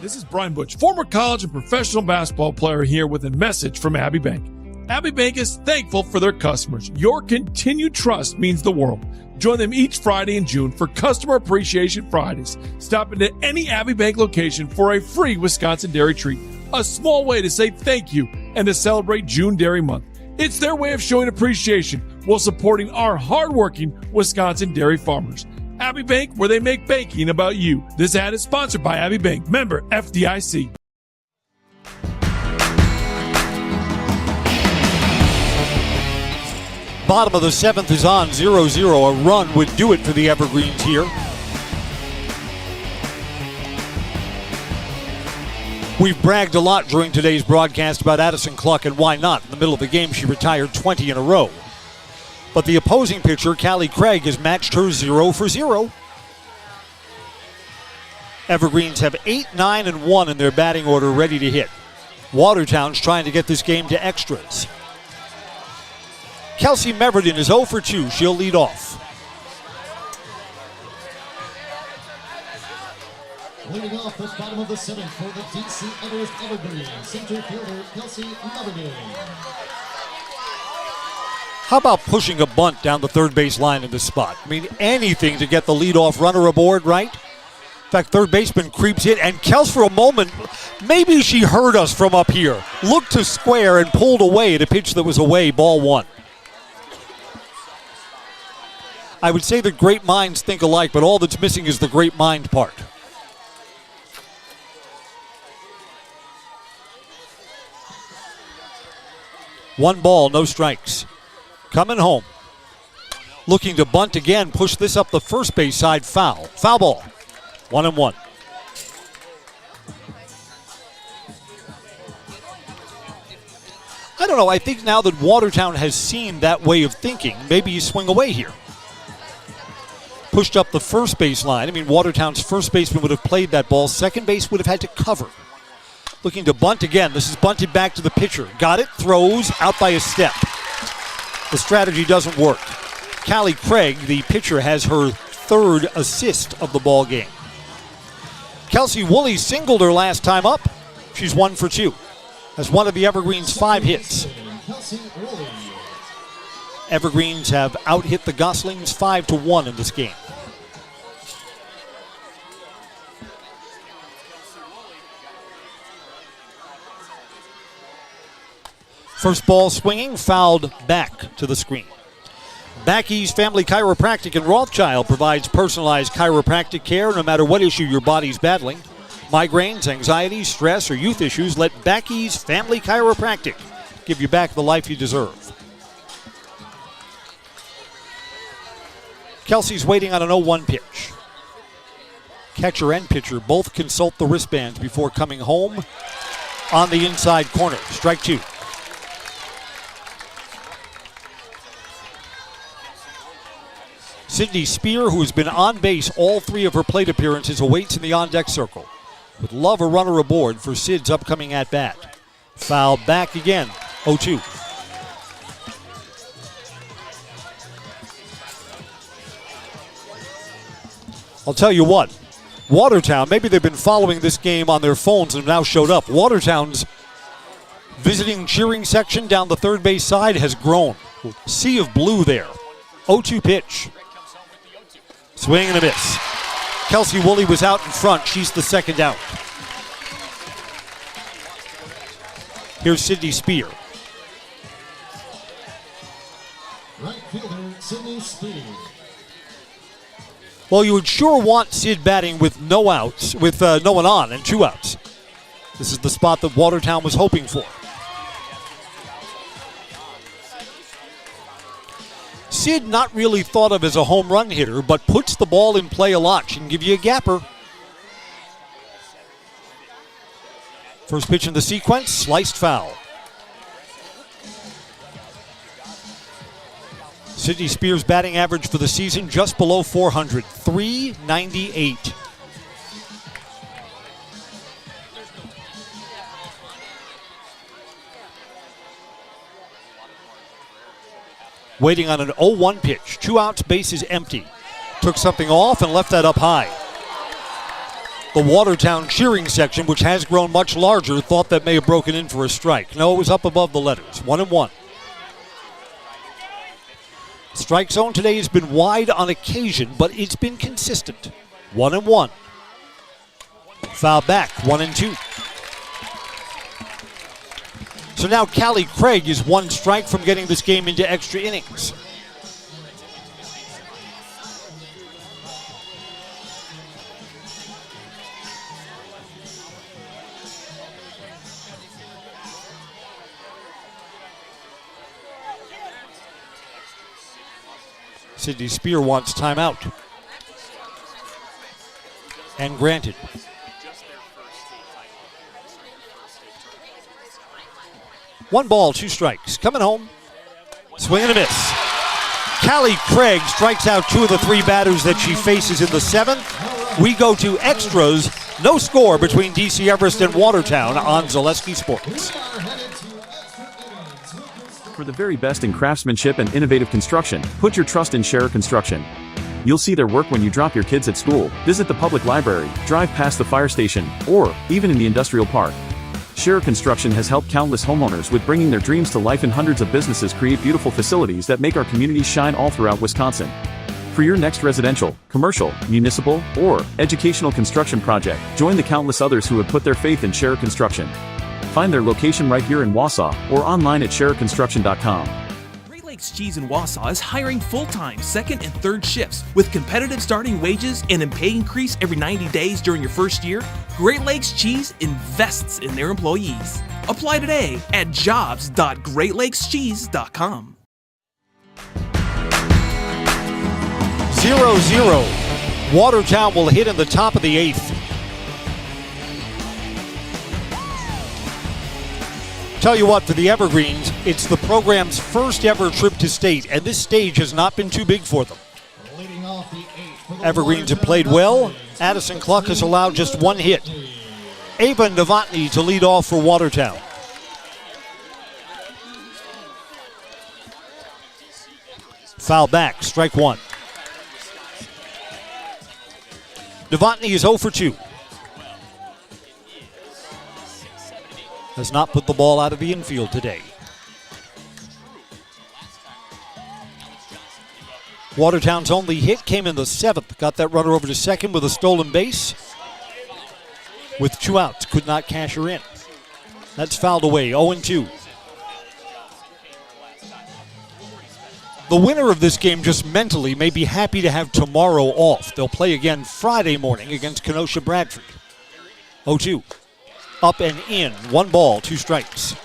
This is Brian Butch, former college and professional basketball player, here with a message from Abbey Bank. Abbey Bank is thankful for their customers. Your continued trust means the world. Join them each Friday in June for Customer Appreciation Fridays. Stop into any Abbey Bank location for a free Wisconsin dairy treat. A small way to say thank you and to celebrate June Dairy Month. It's their way of showing appreciation while supporting our hardworking Wisconsin dairy farmers. Abbey Bank, where they make banking about you. This ad is sponsored by Abbey Bank, member FDIC. Bottom of the 7th is on, 0-0. A run would do it for the Evergreens here. We've bragged a lot during today's broadcast about Addison Cluck, and why not? In the middle of the game, she retired 20 in a row. But the opposing pitcher, Callie Craig, has matched her 0 for 0. Evergreens have 8, 9, and 1 in their batting order ready to hit. Watertown's trying to get this game to extras. Kelsey Meverden is 0 for 2. She'll lead off. Leading off the bottom of the 7th for the DC Everest Evergreen, center fielder Kelsey Meverden. How about pushing a bunt down the third base line in this spot? I mean, anything to get the leadoff runner aboard, right? In fact, third baseman creeps in, and Kels, for a moment, maybe she heard us from up here, looked to square and pulled away at a pitch that was away, ball 1. I would say that great minds think alike, but all that's missing is the great mind part. One ball, no strikes. Coming home. Looking to bunt again, push this up the first base side, foul. Foul ball. 1-1. I don't know, I think now that Watertown has seen that way of thinking, maybe you swing away here. Pushed up the first base line. I mean, Watertown's first baseman would have played that ball. Second base would have had to cover. Looking to bunt again. This is bunted back to the pitcher. Got it, throws, out by a step. The strategy doesn't work. Callie Craig, the pitcher, has her 3rd assist of the ball game. Kelsey Woolley singled her last time up. She's 1 for 2. Has one of the Evergreens' 5 hits. Evergreens have out-hit the Goslings 5-1 in this game. First ball swinging, fouled back to the screen. Backey's Family Chiropractic in Rothschild provides personalized chiropractic care no matter what issue your body's battling. Migraines, anxiety, stress, or youth issues, let Backey's Family Chiropractic give you back the life you deserve. Kelsey's waiting on an 0-1 pitch. Catcher and pitcher both consult the wristbands before coming home on the inside corner. Strike 2. Sydney Spear, who has been on base all 3 of her plate appearances, awaits in the on-deck circle. Would love a runner aboard for Sid's upcoming at-bat. Foul back again, 0-2. I'll tell you what, Watertown, maybe they've been following this game on their phones and have now showed up. Watertown's visiting cheering section down the third base side has grown. Sea of blue there. 0-2 pitch. Swing and a miss. Kelsey Woolley was out in front. She's the second out. Here's Sydney Spear. Right fielder, Sydney Spear. Well, you would sure want Sid batting with no outs, with no one on and 2 outs. This is the spot that Watertown was hoping for. Sid, not really thought of as a home run hitter, but puts the ball in play a lot. She can give you a gapper. First pitch in the sequence, sliced foul. Sydney Spear's batting average for the season just below 400, 398. Waiting on an 0-1 pitch. 2 outs, base is empty. Took something off and left that up high. The Watertown cheering section, which has grown much larger, thought that may have broken in for a strike. No, it was up above the letters. 1-1. Strike zone today has been wide on occasion, but it's been consistent. 1-1. Foul back, 1-2. So now Callie Craig is 1 strike from getting this game into extra innings. Sidney Spear wants timeout. And granted. One ball, two strikes. Coming home. Swing and a miss. Callie Craig strikes out two of the three batters that she faces in the seventh. We go to extras. No score between DC Everest and Watertown on Zaleski Sports. For the very best in craftsmanship and innovative construction, put your trust in Scherer Construction. You'll see their work when you drop your kids at school, visit the public library, drive past the fire station, or even in the industrial park. Scherer Construction has helped countless homeowners with bringing their dreams to life, and hundreds of businesses create beautiful facilities that make our communities shine all throughout Wisconsin. For your next residential, commercial, municipal, or educational construction project, join the countless others who have put their faith in Scherer Construction. Find their location right here in Wausau or online at schererconstruction.com. Great Lakes Cheese in Wausau is hiring full-time second and third shifts with competitive starting wages and a pay increase every 90 days during your first year. Great Lakes Cheese invests in their employees. Apply today at jobs.greatlakescheese.com. 0-0. Watertown will hit in the top of the eighth. Tell you what, for the Evergreens, it's the program's first ever trip to state, and this stage has not been too big for them. Evergreens have played well. Addison Cluck has allowed just one hit. Ava Novotny to lead off for Watertown. Foul back, strike one. Novotny is 0 for 2. Has not put the ball out of the infield today. Watertown's only hit came in the seventh. Got that runner over to second with a stolen base. With 2 outs, could not cash her in. That's fouled away, 0-2. The winner of this game just mentally may be happy to have tomorrow off. They'll play again Friday morning against Kenosha Bradford. 0-2. Up and in. 1 ball, 2 strikes.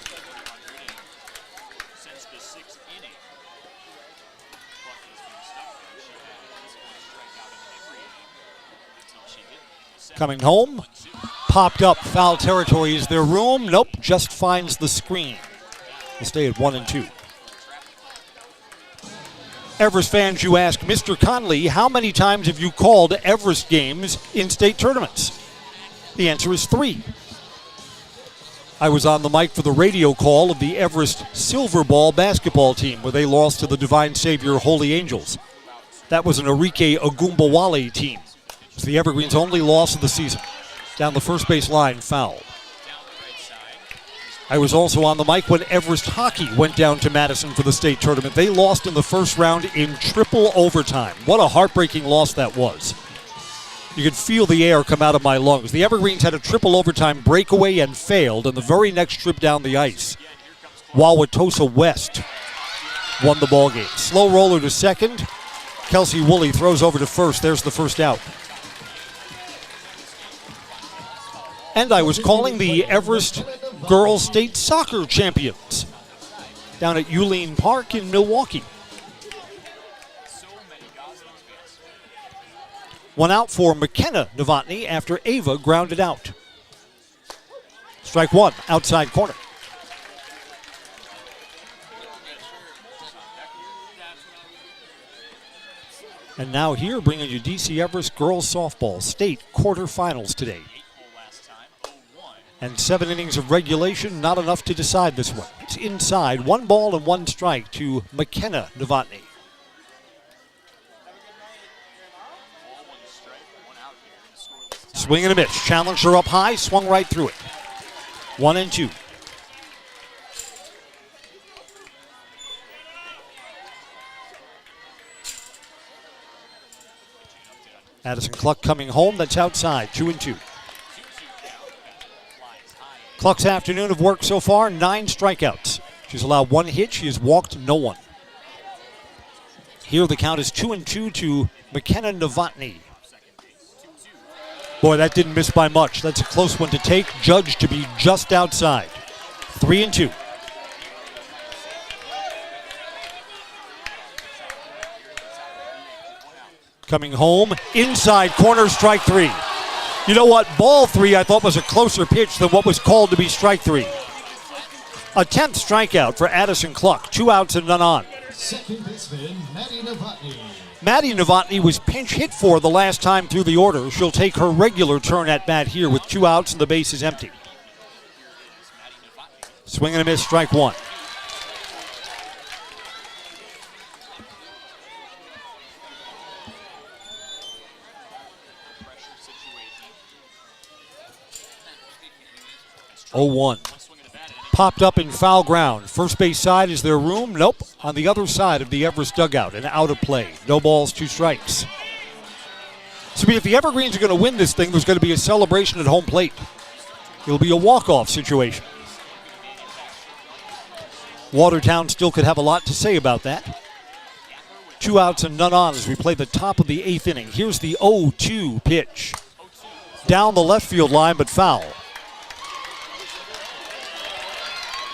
Coming home. Popped up. Foul territory. Is there room? Nope. Just finds the screen. We'll stay at 1-2. Everest fans, you ask, Mr. Conley, how many times have you called Everest games in state tournaments? The answer is 3. I was on the mic for the radio call of the Everest Silver Ball basketball team where they lost to the Divine Savior Holy Angels. That was an Arike Ogumbawale team. It was the Evergreens' only loss of the season. Down the first base line, foul. I was also on the mic when Everest Hockey went down to Madison for the state tournament. They lost in the first round in triple overtime. What a heartbreaking loss that was. You could feel the air come out of my lungs. The Evergreens had a triple overtime breakaway and failed on the very next trip down the ice. Wauwatosa West won the ballgame. Slow roller to second. Kelsey Woolley throws over to first. There's the first out. And I was calling the Everest Girls State Soccer Champions down at Uline Park in Milwaukee. 1 out for McKenna Novotny after Ava grounded out. Strike 1, outside corner. And now here, bringing you DC Everest Girls Softball State quarterfinals today. And 7 innings of regulation, not enough to decide this one. It's inside, 1 ball and 1 strike to McKenna Novotny. Swing and a miss. Challenged her up high, swung right through it. 1-2. Addison Cluck coming home. That's outside. 2-2. Cluck's afternoon of work so far, 9 strikeouts. She's allowed 1 hit. She has walked no one. Here the count is 2-2 to McKenna Novotny. Boy, that didn't miss by much. That's a close one to take. Judged to be just outside. 3-2. Coming home, inside corner, strike three. You know what? Ball three I thought was a closer pitch than what was called to be strike three. A 10th strikeout for Addison Cluck. 2 outs and none on. Second baseman, Maddie Novotny. Maddie Novotny was pinch hit for the last time through the order. She'll take her regular turn at bat here with 2 outs and the base is empty. Swing and a miss, strike one. Oh, 1. Popped up in foul ground. First base side, is there room? Nope. On the other side of the Everest dugout and out of play. No balls, 2 strikes. So if the Evergreens are going to win this thing, there's going to be a celebration at home plate. It'll be a walk-off situation. Watertown still could have a lot to say about that. 2 outs and none on as we play the top of the 8th inning. Here's the 0-2 pitch. Down the left field line, but foul.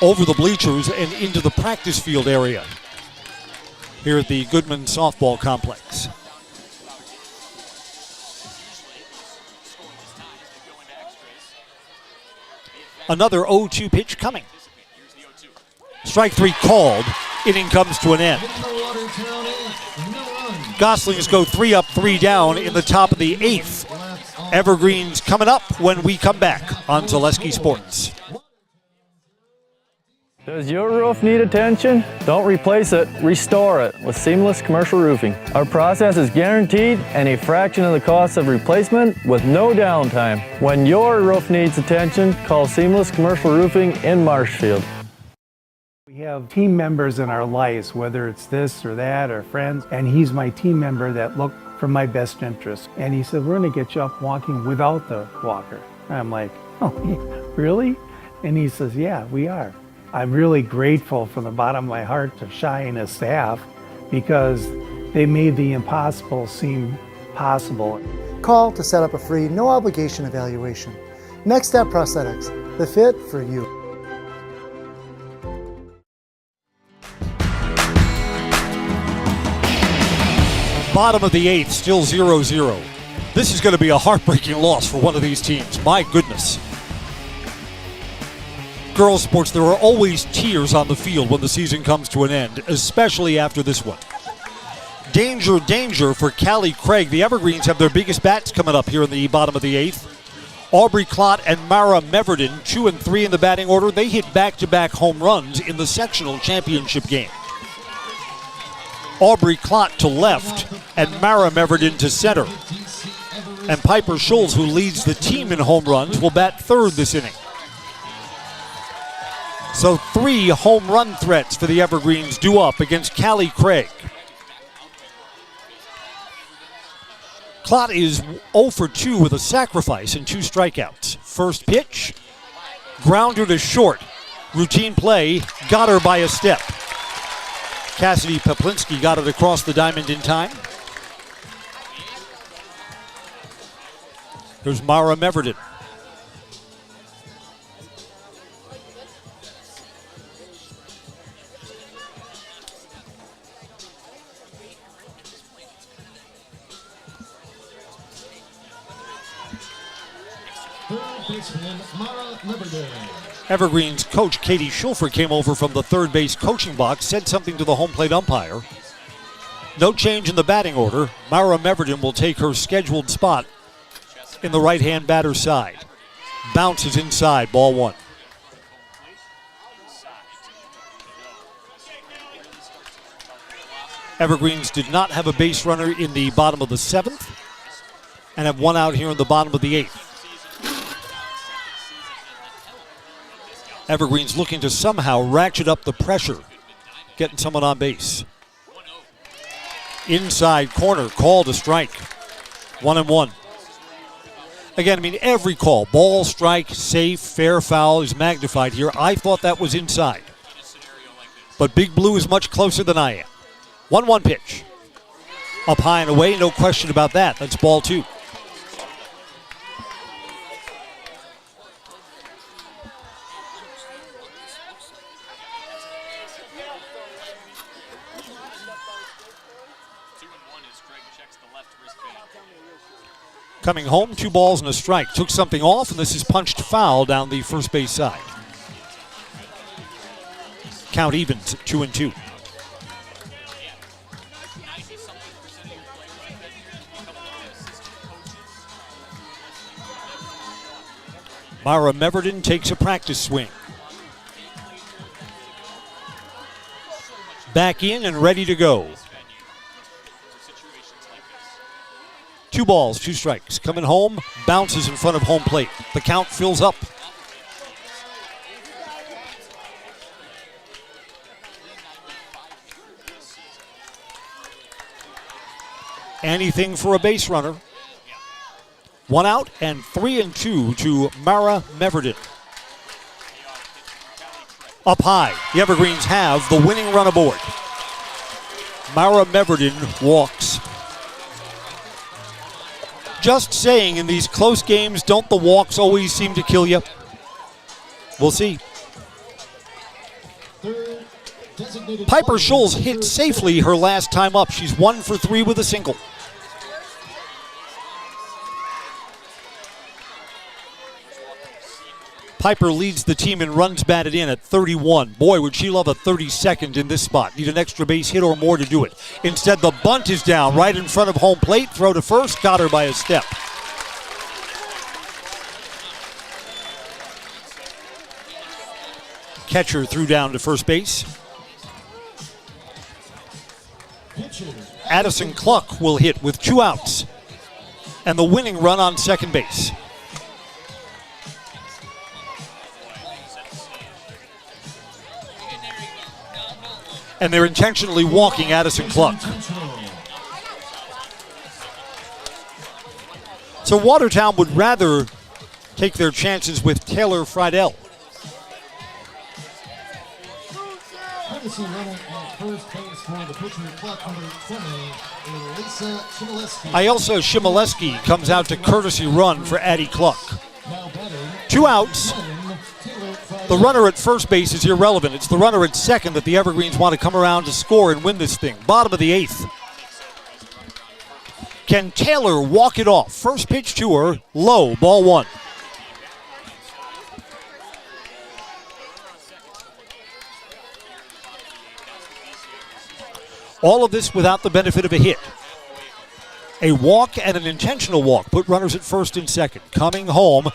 Over the bleachers and into the practice field area here at the Goodman Softball Complex. Another 0-2 pitch coming. Strike three called. Inning comes to an end. Goslings go 3 up, 3 down in the top of the 8th. Evergreens coming up when we come back on Zaleski Sports. Does your roof need attention? Don't replace it, restore it with Seamless Commercial Roofing. Our process is guaranteed and a fraction of the cost of replacement with no downtime. When your roof needs attention, call Seamless Commercial Roofing in Marshfield. We have team members in our lives, whether it's this or that or friends, and he's my team member that look for my best interest. And he said, we're gonna get you up walking without the walker. And I'm like, oh, really? And he says, yeah, we are. I'm really grateful from the bottom of my heart to Shai and his staff because they made the impossible seem possible. Call to set up a free, no obligation evaluation. Next Step Prosthetics, the fit for you. Bottom of the 8th, still 0-0. This is going to be a heartbreaking loss for one of these teams. My goodness. Girls sports, there are always tears on the field when the season comes to an end, especially after this one. Danger, danger for Callie Craig. The Evergreens have their biggest bats coming up here in the bottom of the 8th. Aubrey Klott and Mara Meverden, 2 and 3 in the batting order. They hit back-to-back home runs in the sectional championship game. Aubrey Klott to left and Mara Meverden to center. And Piper Schulz, who leads the team in home runs, will bat third this inning. So 3 home run threats for the Evergreens due up against Callie Craig. Klott is 0 for 2 with a sacrifice and 2 strikeouts. First pitch, grounder to short. Routine play, got her by a step. Cassidy Peplinski got it across the diamond in time. There's Mara Meverden. Evergreens coach Katie Schulfer came over from the third base coaching box, said something to the home plate umpire. No change in the batting order. Mara Meverden will take her scheduled spot in the right-hand batter's side. Bounces inside, ball 1. Evergreens did not have a base runner in the bottom of the 7th and have 1 out here in the bottom of the 8th. Evergreens looking to somehow ratchet up the pressure, getting someone on base. Inside corner, call to strike. 1-1. Again, I mean, every call, ball, strike, safe, fair, foul is magnified here. I thought that was inside. But Big Blue is much closer than I am. 1-1 pitch. Up high and away, no question about that. That's ball 2. Coming home, 2 balls and a strike. Took something off, and this is punched foul down the first base side. Count evens at 2-2. Mara Meverden takes a practice swing. Back in and ready to go. 2 balls, 2 strikes. Coming home, bounces in front of home plate. The count fills up. Anything for a base runner. 1 out and 3-2 to Mara Meverden. Up high, the Evergreens have the winning run aboard. Mara Meverden walks. Just saying, in these close games, don't the walks always seem to kill you? We'll see. Piper Scholes hit safely her last time up. She's 1 for 3 with a single. Piper leads the team in runs batted in at 31. Boy, would she love a 32nd in this spot. Need an extra base hit or more to do it. Instead, the bunt is down right in front of home plate. Throw to first, got her by a step. Catcher threw down to first base. Addison Cluck will hit with 2 outs. And the winning run on second base. And they're intentionally walking Addison Cluck. So Watertown would rather take their chances with Taylor Friedel. Ielsa Shimoleski comes out to courtesy run for Addie Cluck. 2 outs. The runner at first base is irrelevant. It's the runner at second that the Evergreens want to come around to score and win this thing. Bottom of the 8th. Can Taylor walk it off? First pitch to her, low, ball 1. All of this without the benefit of a hit. A walk and an intentional walk put runners at first and second. Coming home.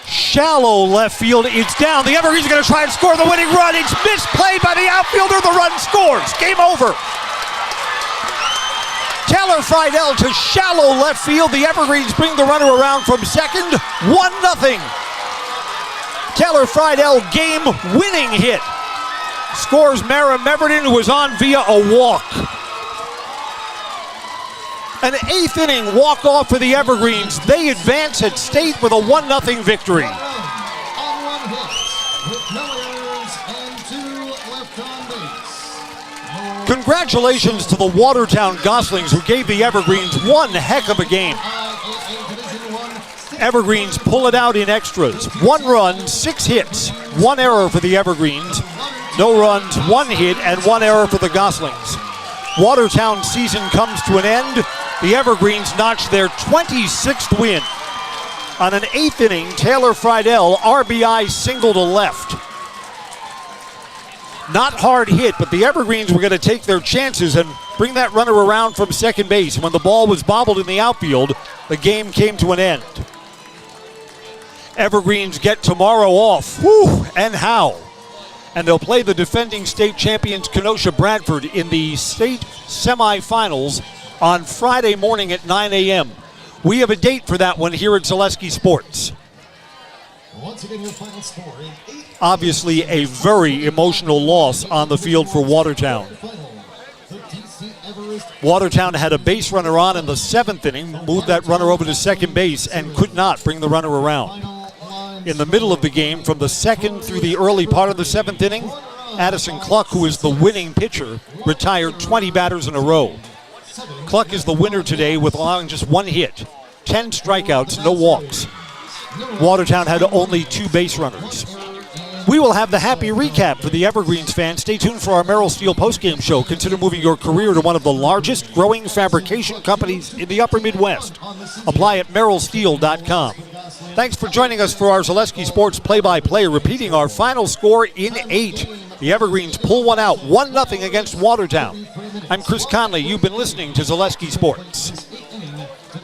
Shallow left field, it's down. The Evergreens are going to try and score the winning run. It's misplayed by the outfielder. The run scores. Game over. Taylor Friedel to shallow left field. The Evergreens bring the runner around from second. 1-0. Taylor Friedel game-winning hit. Scores Mara Meverden, who was on via a walk. An 8th inning walk-off for the Evergreens. They advance at state with a 1-0 victory. Congratulations to the Watertown Goslings, who gave the Evergreens one heck of a game. Evergreens pull it out in extras. 1 run, 6 hits, 1 error for the Evergreens. No runs, 1 hit, and 1 error for the Goslings. Watertown's season comes to an end. The Evergreens notch their 26th win. On an 8th inning, Taylor Friedel RBI single to left. Not hard hit, but the Evergreens were going to take their chances and bring that runner around from second base. When the ball was bobbled in the outfield, the game came to an end. Evergreens get tomorrow off. Whew, and how? And they'll play the defending state champions Kenosha Bradford in the state semifinals on Friday morning at 9 a.m. We have a date for that one here at Zaleski Sports. Once again, your final score in 8. Obviously a very emotional loss on the field for Watertown. Watertown had a base runner on in the 7th inning, moved that runner over to second base and could not bring the runner around. In the middle of the game, from the 2nd through the early part of the 7th inning, Addison Cluck, who is the winning pitcher, retired 20 batters in a row. Cluck is the winner today with allowing just 1 hit, 10 strikeouts, no walks. Watertown had only 2 base runners. We will have the happy recap for the Evergreens fans. Stay tuned for our Merrill Steel postgame show. Consider moving your career to one of the largest growing fabrication companies in the upper Midwest. Apply at merrillsteel.com. Thanks for joining us for our Zaleski Sports play-by-play, repeating our final score in 8. The Evergreens pull one out, 1-0 against Watertown. I'm Chris Conley. You've been listening to Zaleski Sports.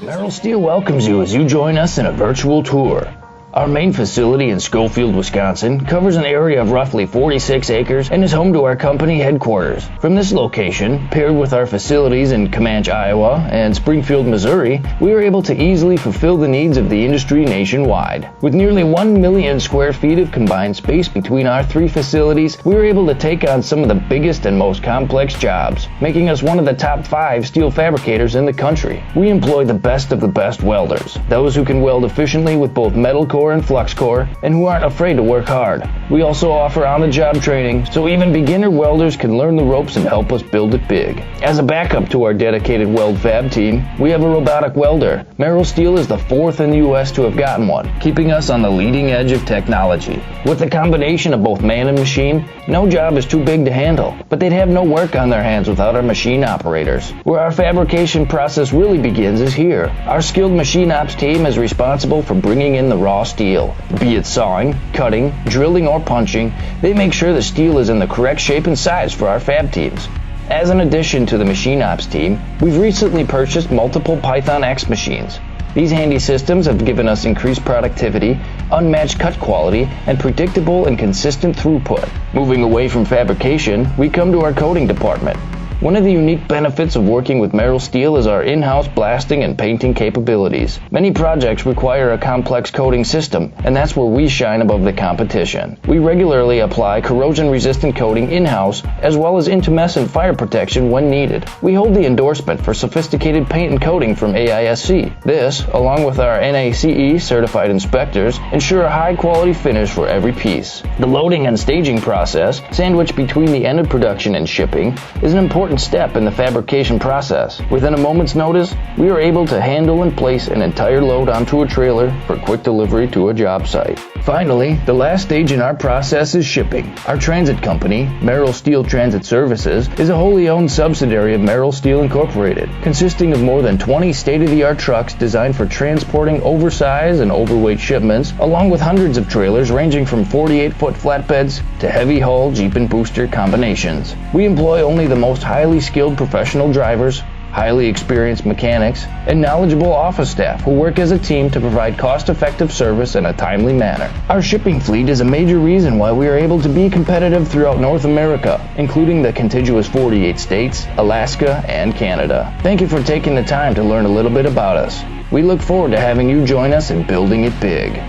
Merrill Steel welcomes you as you join us in a virtual tour. Our main facility in Schofield, Wisconsin covers an area of roughly 46 acres and is home to our company headquarters. From this location, paired with our facilities in Comanche, Iowa and Springfield, Missouri, we are able to easily fulfill the needs of the industry nationwide. With nearly 1 million square feet of combined space between our 3 facilities, we are able to take on some of the biggest and most complex jobs, making us one of the top 5 steel fabricators in the country. We employ the best of the best welders, those who can weld efficiently with both metal core and flux core, and who aren't afraid to work hard. We also offer on-the-job training, so even beginner welders can learn the ropes and help us build it big. As a backup to our dedicated weld fab team, we have a robotic welder. Merrill Steel is the 4th in the U.S. to have gotten one, keeping us on the leading edge of technology. With the combination of both man and machine, no job is too big to handle, but they'd have no work on their hands without our machine operators. Where our fabrication process really begins is here. Our skilled machine ops team is responsible for bringing in the raw steel. Be it sawing, cutting, drilling, or punching, they make sure the steel is in the correct shape and size for our fab teams. As an addition to the machine ops team, we've recently purchased multiple Python X machines. These handy systems have given us increased productivity, unmatched cut quality, and predictable and consistent throughput. Moving away from fabrication, we come to our coating department. One of the unique benefits of working with Merrill Steel is our in-house blasting and painting capabilities. Many projects require a complex coating system, and that's where we shine above the competition. We regularly apply corrosion-resistant coating in-house, as well as intumescent fire protection when needed. We hold the endorsement for sophisticated paint and coating from AISC. This, along with our NACE certified inspectors, ensure a high-quality finish for every piece. The loading and staging process, sandwiched between the end of production and shipping, is an important step in the fabrication process. Within a moment's notice, we are able to handle and place an entire load onto a trailer for quick delivery to a job site. Finally, the last stage in our process is shipping. Our transit company, Merrill Steel Transit Services, is a wholly owned subsidiary of Merrill Steel Incorporated, consisting of more than 20 state-of-the-art trucks designed for transporting oversized and overweight shipments, along with hundreds of trailers ranging from 48-foot flatbeds to heavy-haul Jeep and booster combinations. We employ only the most highly skilled professional drivers, highly experienced mechanics, and knowledgeable office staff who work as a team to provide cost-effective service in a timely manner. Our shipping fleet is a major reason why we are able to be competitive throughout North America, including the contiguous 48 states, Alaska, and Canada. Thank you for taking the time to learn a little bit about us. We look forward to having you join us in building it big.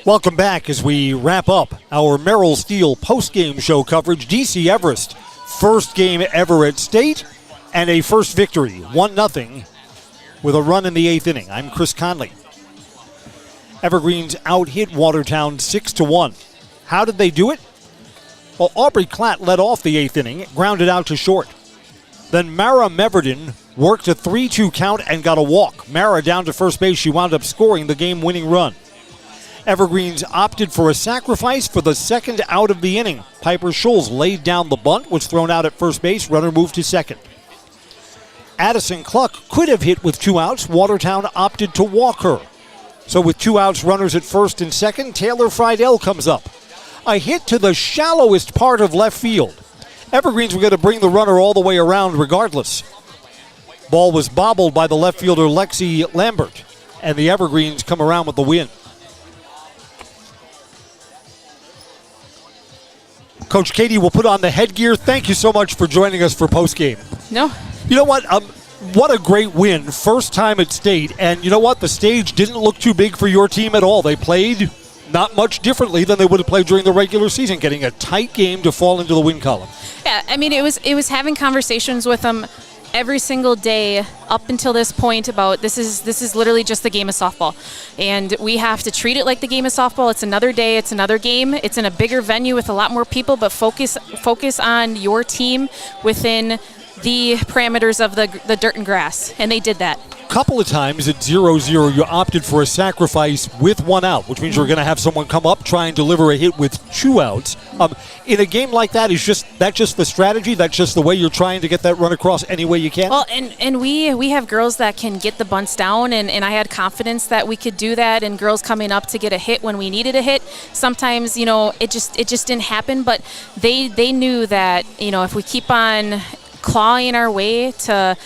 Welcome back as we wrap up our Merrill Steel postgame show coverage. DC Everest, first game ever at state, and a first victory, 1-0, with a run in the 8th inning. I'm Chris Conley. Evergreens out-hit Watertown 6-1. How did they do it? Well, Aubrey Klatt led off the 8th inning, grounded out to short. Then Mara Meverden worked a 3-2 count and got a walk. Mara down to first base. She wound up scoring the game-winning run. Evergreens opted for a sacrifice for the second out of the inning. Piper Scholes laid down the bunt, was thrown out at first base. Runner moved to second. Addison Cluck could have hit with 2 outs. Watertown opted to walk her. So with 2 outs, runners at first and second, Taylor Friedel comes up. A hit to the shallowest part of left field. Evergreens were going to bring the runner all the way around regardless. Ball was bobbled by the left fielder Lexi Lambert, and the Evergreens come around with the win. Coach Katie will put on the headgear. Thank you so much for joining us for postgame. No. You know what? What a great win. First time at state. And you know what? The stage didn't look too big for your team at all. They played not much differently than they would have played during the regular season, getting a tight game to fall into the win column. Yeah, I mean, it was having conversations with them every single day up until this point about this is literally just the game of softball, and we have to treat it like the game of softball. It's another day, it's another game, it's in a bigger venue with a lot more people, but focus on your team within the parameters of the dirt and grass, and they did that. Couple of times at 0-0 you opted for a sacrifice with 1 out, which means you're going to have someone come up, try and deliver a hit with 2 outs. In a game like that, is that just the strategy? That's just the way you're trying to get that run across any way you can? Well, and we have girls that can get the bunts down, and I had confidence that we could do that, and girls coming up to get a hit when we needed a hit. Sometimes, it just didn't happen, but they knew that, if we keep on clawing our way to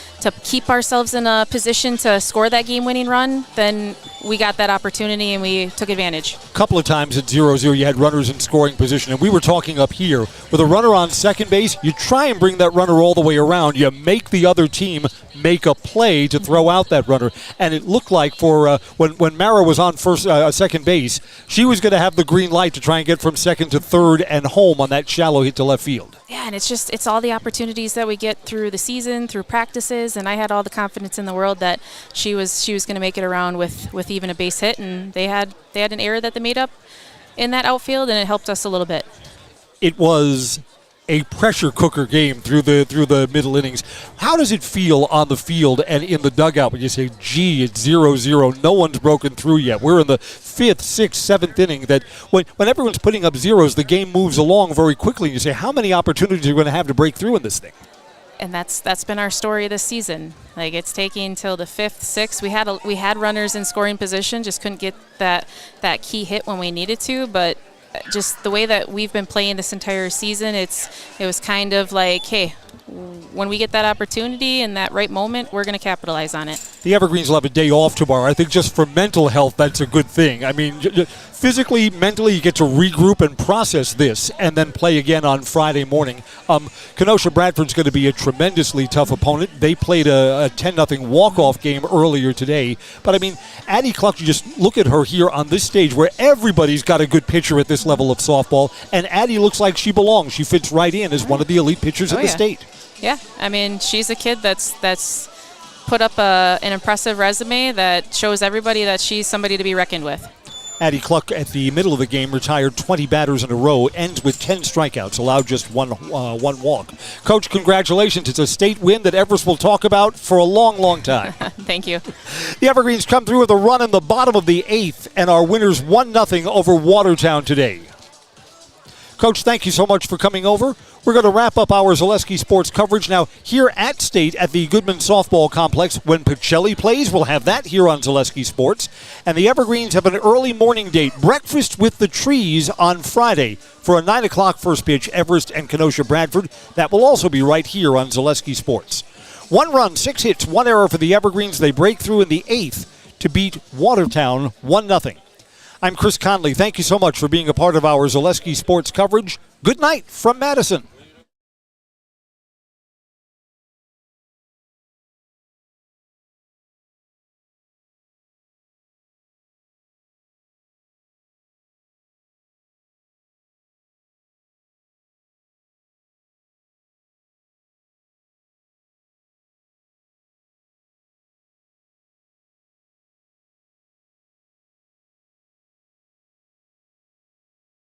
keep ourselves in a position to score that game-winning run, then we got that opportunity and we took advantage. A couple of times at 0-0 you had runners in scoring position, and we were talking up here, with a runner on second base, you try and bring that runner all the way around. You make the other team make a play to throw out that runner, and it looked like for when Mara was on second base, she was going to have the green light to try and get from second to third and home on that shallow hit to left field. Yeah, and it's all the opportunities that we get through the season, through practices, and I had all the confidence in the world that she was going to make it around with even a base hit, and they had an error that they made up in that outfield, and it helped us a little bit. It was a pressure cooker game through the middle innings. How does it feel on the field and in the dugout when you say, gee, it's 0-0, no one's broken through yet? We're in the 5th, 6th, 7th inning. That when everyone's putting up zeros, the game moves along very quickly. And you say, how many opportunities are you going to have to break through in this thing? And that's been our story this season. Like, it's taking till the 5th, 6th. We had runners in scoring position, just couldn't get that key hit when we needed to. But just the way that we've been playing this entire season, it was kind of like, hey, when we get that opportunity in that right moment, we're going to capitalize on it. The Evergreens will have a day off tomorrow. I think just for mental health, that's a good thing. I mean, physically, mentally, you get to regroup and process this and then play again on Friday morning. Kenosha Bradford's going to be a tremendously tough opponent. They played a 10-0 walk-off game earlier today. But, I mean, Addie Cluck, you just look at her here on this stage where everybody's got a good pitcher at this level of softball, and Addie looks like she belongs. She fits right in as one of the elite pitchers in the state. Yeah, I mean, she's a kid that's put up an impressive resume that shows everybody that she's somebody to be reckoned with. Addie Cluck at the middle of the game retired 20 batters in a row, ends with 10 strikeouts, allowed just one walk. Coach, congratulations. It's a state win that Everest will talk about for a long, long time. Thank you. The Evergreens come through with a run in the bottom of the 8th and are winners 1-0 over Watertown today. Coach, thank you so much for coming over. We're going to wrap up our Zaleski Sports coverage now here at State at the Goodman Softball Complex. When Pacelli plays, we'll have that here on Zaleski Sports. And the Evergreens have an early morning date, breakfast with the trees on Friday for a 9 o'clock first pitch, Everest and Kenosha Bradford. That will also be right here on Zaleski Sports. 1 run, 6 hits, 1 error for the Evergreens. They break through in the 8th to beat Watertown 1-0. I'm Chris Conley. Thank you so much for being a part of our Zaleski Sports coverage. Good night from Madison.